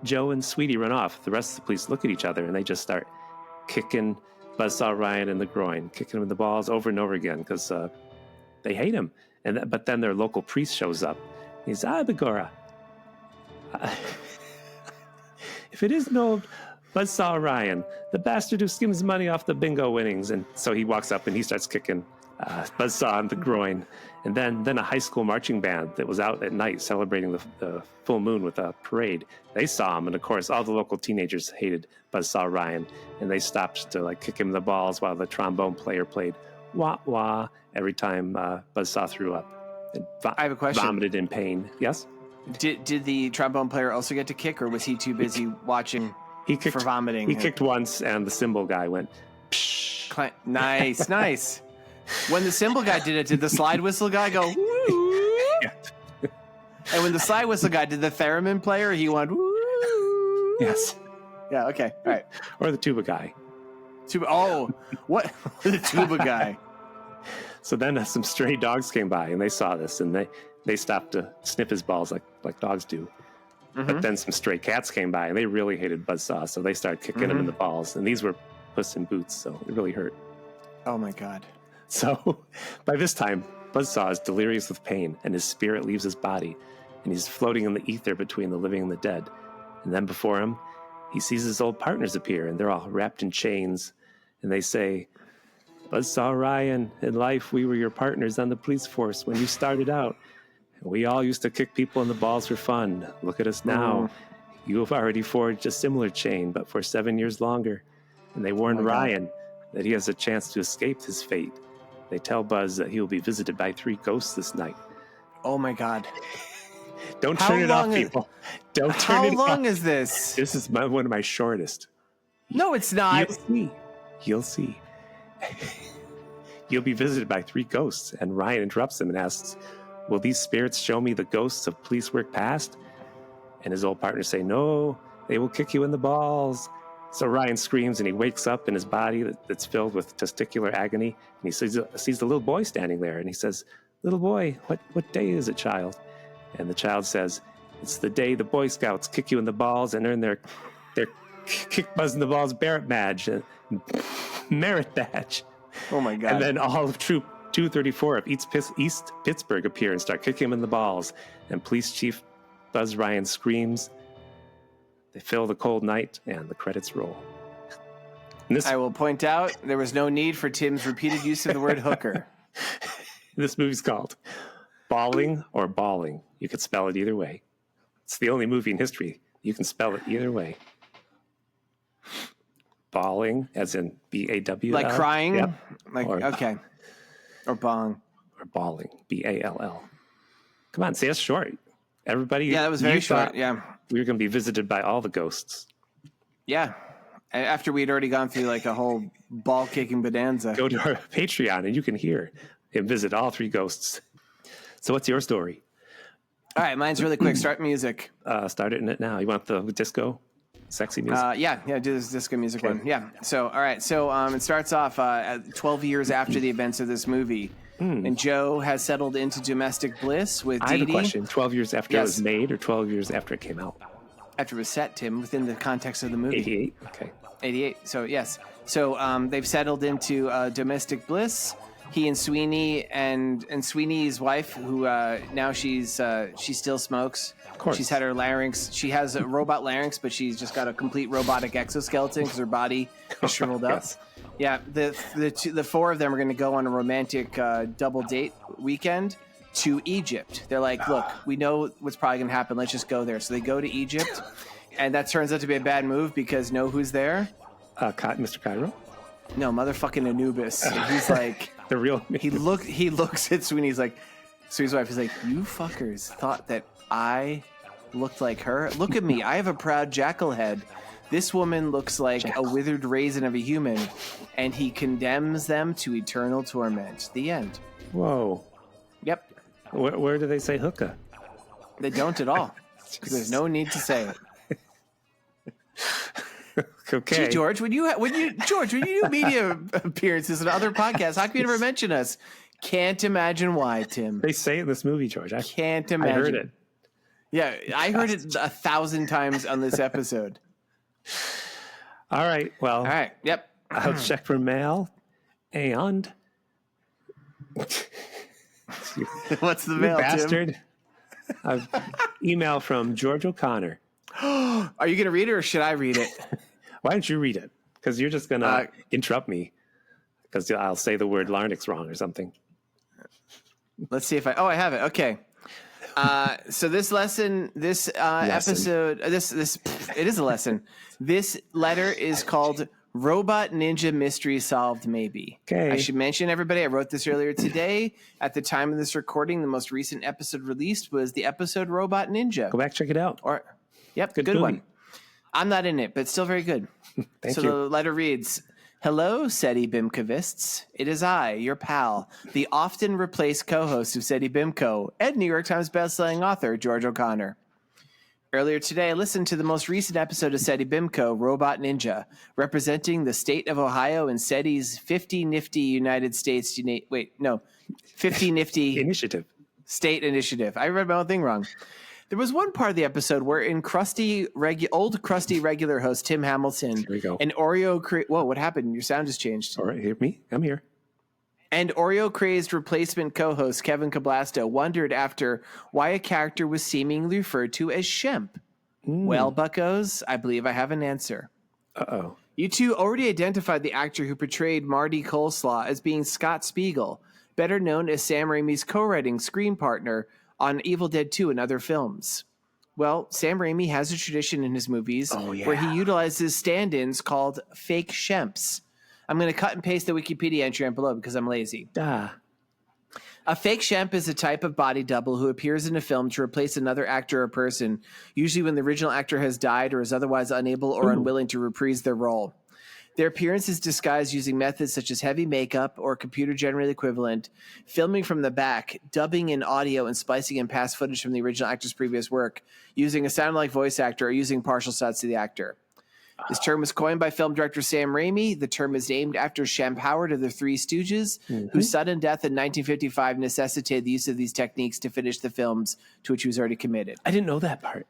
Joe and Sweetie run off, the rest of the police look at each other and they just start kicking Buzzsaw Ryan in the groin, kicking him in the balls over and over again because they hate him. But then their local priest shows up. He's, Begorra. If it isn't old Buzzsaw Ryan, the bastard who skims money off the bingo winnings. And so he walks up and he starts kicking buzzsaw on the groin. And then a high school marching band that was out at night celebrating the full moon with a parade. They saw him, and of course, all the local teenagers hated Buzzsaw Ryan, and they stopped to like kick him in the balls while the trombone player played wah wah every time Buzzsaw threw up. And
I have a question.
Vomited in pain. Yes.
Did the trombone player also get to kick, or was he too busy watching for vomiting?
He kicked once, and the cymbal guy went. Psh.
Nice. When the cymbal guy did the slide whistle guy go? Woo?
Yeah.
And when the slide whistle guy did the theremin player, he went. Woo?
Yes.
Yeah. Okay. All right.
Or the tuba guy.
What? The tuba guy.
So then some stray dogs came by, and they saw this, and they stopped to sniff his balls like dogs do. Mm-hmm. But then some stray cats came by, and they really hated Buzzsaw, so they started kicking him in the balls. And these were Puss in Boots, so it really hurt.
Oh my God.
So by this time, Buzzsaw is delirious with pain, and his spirit leaves his body, and he's floating in the ether between the living and the dead. And then before him, he sees his old partners appear, and they're all wrapped in chains, and they say, Buzzsaw Ryan, in life we were your partners on the police force when you started out. And we all used to kick people in the balls for fun. Look at us now. You have already forged a similar chain, but for 7 years longer. And they warned Ryan that he has a chance to escape his fate. They tell Buzz that he will be visited by 3 ghosts this night.
Oh my God.
Don't turn it off, people. Don't turn it off.
How long is this?
This is one of my shortest.
No, it's not.
You'll see. You'll be visited by 3 ghosts. And Ryan interrupts him and asks, will these spirits show me the ghosts of police work past? And his old partners say, no, they will kick you in the balls. So Ryan screams, and he wakes up in his body that's filled with testicular agony. And he sees the little boy standing there, and he says, little boy, what day is it, child? And the child says, it's the day the Boy Scouts kick you in the balls and earn their kick Buzz in the balls merit badge. Merit badge.
Oh my God.
And then all of Troop 234 of East Pittsburgh appear and start kicking him in the balls. And Police Chief Buzz Ryan screams. They fill the cold night, and the credits roll.
I will point out there was no need for Tim's repeated use of the word hooker.
This movie's called Balling or Balling. You could spell it either way. It's the only movie in history you can spell it either way. Balling, as in B-A-W.
Like crying?
Yep.
Okay. Or bong.
Or balling, B-A-L-L. Come on, say it's short. Everybody.
Yeah, that was very short. Yeah.
We were going to be visited by all the ghosts.
Yeah. After we'd already gone through like a whole ball kicking bonanza.
Go to our Patreon and you can hear him visit all 3 ghosts. So what's your story?
All right, mine's really quick. Start music.
Start it in it now. You want the disco? Sexy music?
Yeah, do this disco music one. Yeah. So, all right. So it starts off 12 years after the events of this movie. And Joe has settled into domestic bliss with Dee Dee.
I have a question. 12 years after it was made or 12 years after it came out?
After it was set, Tim, within the context of the movie.
88? Okay.
88. So, yes. So they've settled into domestic bliss. He and Sweeney and Sweeney's wife, who now she still smokes.
Of course.
She's had her larynx. She has a robot larynx, but she's just got a complete robotic exoskeleton because her body is shriveled up.
Yes.
Yeah, the 4 of them are going to go on a romantic double date weekend to Egypt. They're like, look, we know what's probably going to happen. Let's just go there. So they go to Egypt, and that turns out to be a bad move because know who's there?
Mr. Cairo?
No, motherfucking Anubis. And he's like,
the real.
He looks at Sweeney's like, Sweeney's wife is like, you fuckers thought that I looked like her? Look at me. I have a proud jackal head. This woman looks like a withered raisin of a human, and he condemns them to eternal torment. The end.
Whoa.
Yep.
Where do they say hookah?
They don't at all. Because there's no need to say it.
Okay.
Gee, George, when you do media appearances and other podcasts, how come you never mention us? Can't imagine why, Tim.
They say it in this movie, George.
Can't imagine.
I heard it.
Yeah, I heard it 1,000 times on this episode.
All right. Well.
All right. Yep.
I'll check for mail. And
what's the mail,
bastard? An email from George O'Connor.
Are you going to read it or should I read it?
Why don't you read it? Because you're just going to interrupt me. because I'll say the word larynx wrong or something.
Let's see if I have it. Okay. So this lesson, episode, it is a lesson. This letter is called Robot Ninja Mystery Solved Maybe.
Okay.
I should mention, everybody, I wrote this earlier today. At the time of this recording, the most recent episode released was the episode Robot Ninja.
Go back, check it out.
Good one. I'm not in it, but still very good.
Thank you.
The letter reads, Hello, Seddy Bimcovists. It is I, your pal, the often replaced co-host of Seddy Bimco, and New York Times bestselling author, George O'Connor. Earlier today, I listened to the most recent episode of Seddy Bimco, Robot Ninja, representing the state of Ohio in Seddy's 50 Nifty United States... 50 Nifty...
Initiative.
State Initiative. I read my own thing wrong. There was one part of the episode where old crusty regular host Tim Hamilton
Here we go.
and Oreo... Whoa, what happened? Your sound just changed.
All right, hear me? I'm here.
And Oreo-crazed replacement co-host Kevin Cablasto wondered after why a character was seemingly referred to as Shemp. Well, buckos, I believe I have an answer.
Uh-oh.
You two already identified the actor who portrayed Marty Coleslaw as being Scott Spiegel, better known as Sam Raimi's co-writing screen partner on Evil Dead 2 and other films. Well, Sam Raimi has a tradition in his movies where he utilizes stand-ins called fake Shemps. I'm going to cut and paste the Wikipedia entry below because I'm lazy. A fake Shemp is a type of body double who appears in a film to replace another actor or person, usually when the original actor has died or is otherwise unable or unwilling to reprise their role. Their appearance is disguised using methods such as heavy makeup or computer-generated equivalent, filming from the back, dubbing in audio, and splicing in past footage from the original actor's previous work, using a sound-alike voice actor or using partial shots of the actor. This term was coined by film director Sam Raimi. The term is named after Shemp Howard of the Three Stooges, whose sudden death in 1955 necessitated the use of these techniques to finish the films to which he was already committed.
I didn't know that part.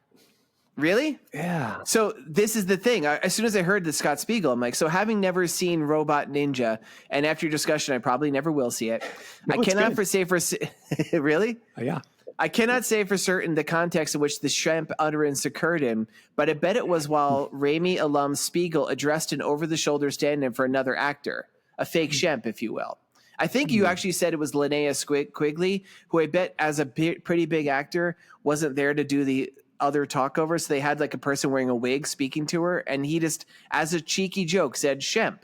Really?
Yeah.
So this is the thing. As soon as I heard the Scott Spiegel, I'm like, so having never seen Robot Ninja, and after your discussion, I probably never will see it.
No,
I cannot really?
Oh, yeah.
I cannot say for certain the context in which the Shemp utterance occurred in, but I bet it was while Raimi alum Spiegel addressed an over-the-shoulder stand-in for another actor, a fake Shemp, if you will. I think you actually said it was Linnea Quigley, who I bet as a pretty big actor wasn't there to do the other talkover, so they had like a person wearing a wig speaking to her, and he just, as a cheeky joke, said Shemp.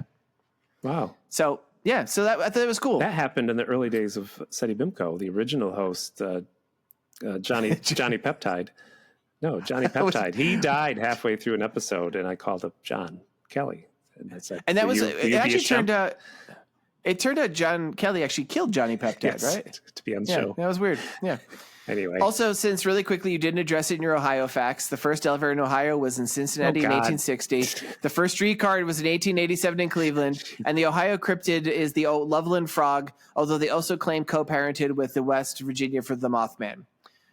Wow.
So, yeah, so I thought it was cool.
That happened in the early days of Seddy Bimco, the original host, Johnny Peptide. No, Johnny Peptide. He died halfway through an episode, and I called up John Kelly. And I said,
and that was, it actually turned out John Kelly actually killed Johnny Peptide,
yes,
right?
To be on the
Yeah,
show.
that was weird. Yeah.
Anyway.
Also, since really quickly you didn't address it in your Ohio facts, the first elevator in Ohio was in Cincinnati in 1860. The first streetcar was in 1887 in Cleveland. And the Ohio cryptid is the Loveland Frog, although they also claim co-parented with the West Virginia for the Mothman.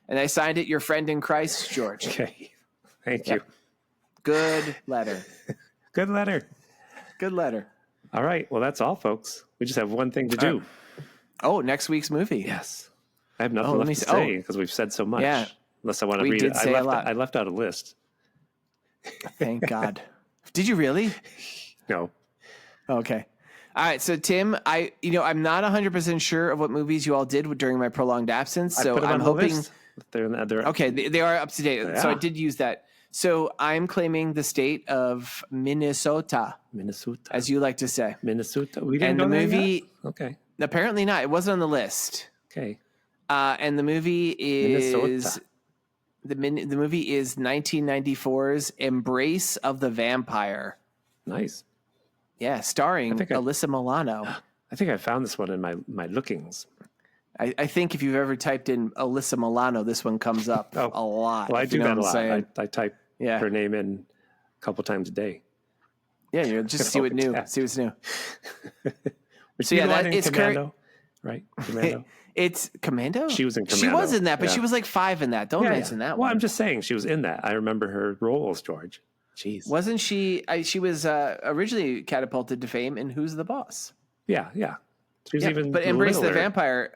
And I signed it, your friend in Christ, George.
Okay. Thank you.
Good letter.
Good letter.
Good letter.
All right. Well, that's all, folks. We just have one thing to do.
Oh, next week's movie.
Yes. I have nothing left to say because we've said so much.
Yeah.
Unless I want to
We
read
did
it.
say a lot.
I left out a list.
Thank God. Did you really?
No.
Okay. All right. So, Tim, I'm not 100% sure of what movies you all did during my prolonged absence. So
I put them
I'm
on the
hoping.
list. They're
Okay. They are up to date.
Yeah.
So I did use that. So I'm claiming the state of Minnesota, as you like to say.
Minnesota. We didn't
And
go
the
there
movie,
yet? Okay.
apparently not. It wasn't on the list.
Okay.
And the movie is
Minnesota.
the movie is 1994's Embrace of the Vampire.
Nice.
Yeah, starring Alyssa Milano.
I think I found this one in my lookings.
I think if you've ever typed in Alyssa Milano, this one comes up a lot.
Well, I do that a lot.
Saying.
I type her name in a couple times a day.
Yeah, you just see what's new. See what's new.
So yeah, it's Commando, right? Commando.
It's Commando?
She was in Commando.
She was in that, but she was like 5 in that. Don't mention that one.
Well, I'm just saying she was in that. I remember her roles, George. Jeez.
Wasn't she? She was originally catapulted to fame in Who's the Boss?
Yeah. She was even
but Embrace
littler.
the Vampire.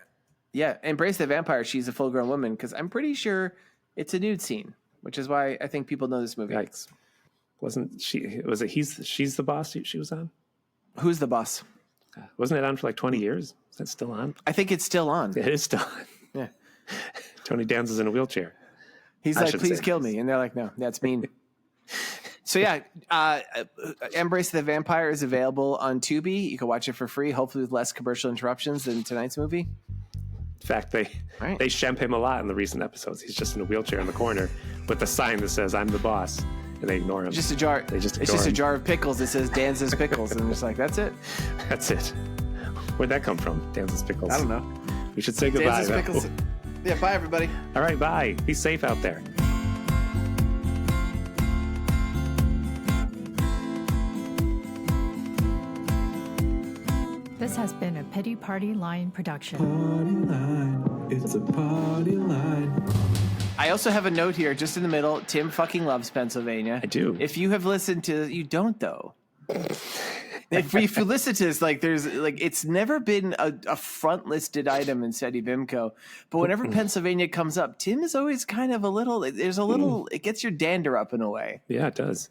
Yeah, Embrace the Vampire. She's a full-grown woman because I'm pretty sure it's a nude scene, which is why I think people know this movie.
Yikes. Wasn't she? Was it She's the Boss she was on?
Who's the Boss?
Wasn't it on for like 20 years? Is that still on?
I think it's still on.
It is still on.
Yeah.
Tony dances in a wheelchair.
He's like, please kill me. And they're like, no, that's mean. So yeah, Embrace the Vampire is available on Tubi. You can watch it for free, hopefully with less commercial interruptions than tonight's movie.
In fact, they shemp him a lot in the recent episodes. He's just in a wheelchair in the corner with a sign that says, I'm the boss. And they ignore him.
It's just a jar. It's just a jar of pickles that says Danz's Pickles. And they're just like, that's it.
That's it. Where'd that come from? Danz's Pickles.
I don't know.
We should say goodbye.
Danz's Pickles. Yeah, bye, everybody.
All right, bye. Be safe out there.
This has been a Pity Party Line production.
Party line. It's a party line.
I also have a note here, just in the middle. Tim fucking loves Pennsylvania.
I do.
If you have listened to, you don't though. If you listen to this, it's never been a front listed item in Seddy Bimco, but whenever Pennsylvania comes up, Tim is always kind of it gets your dander up in a way.
Yeah, it does.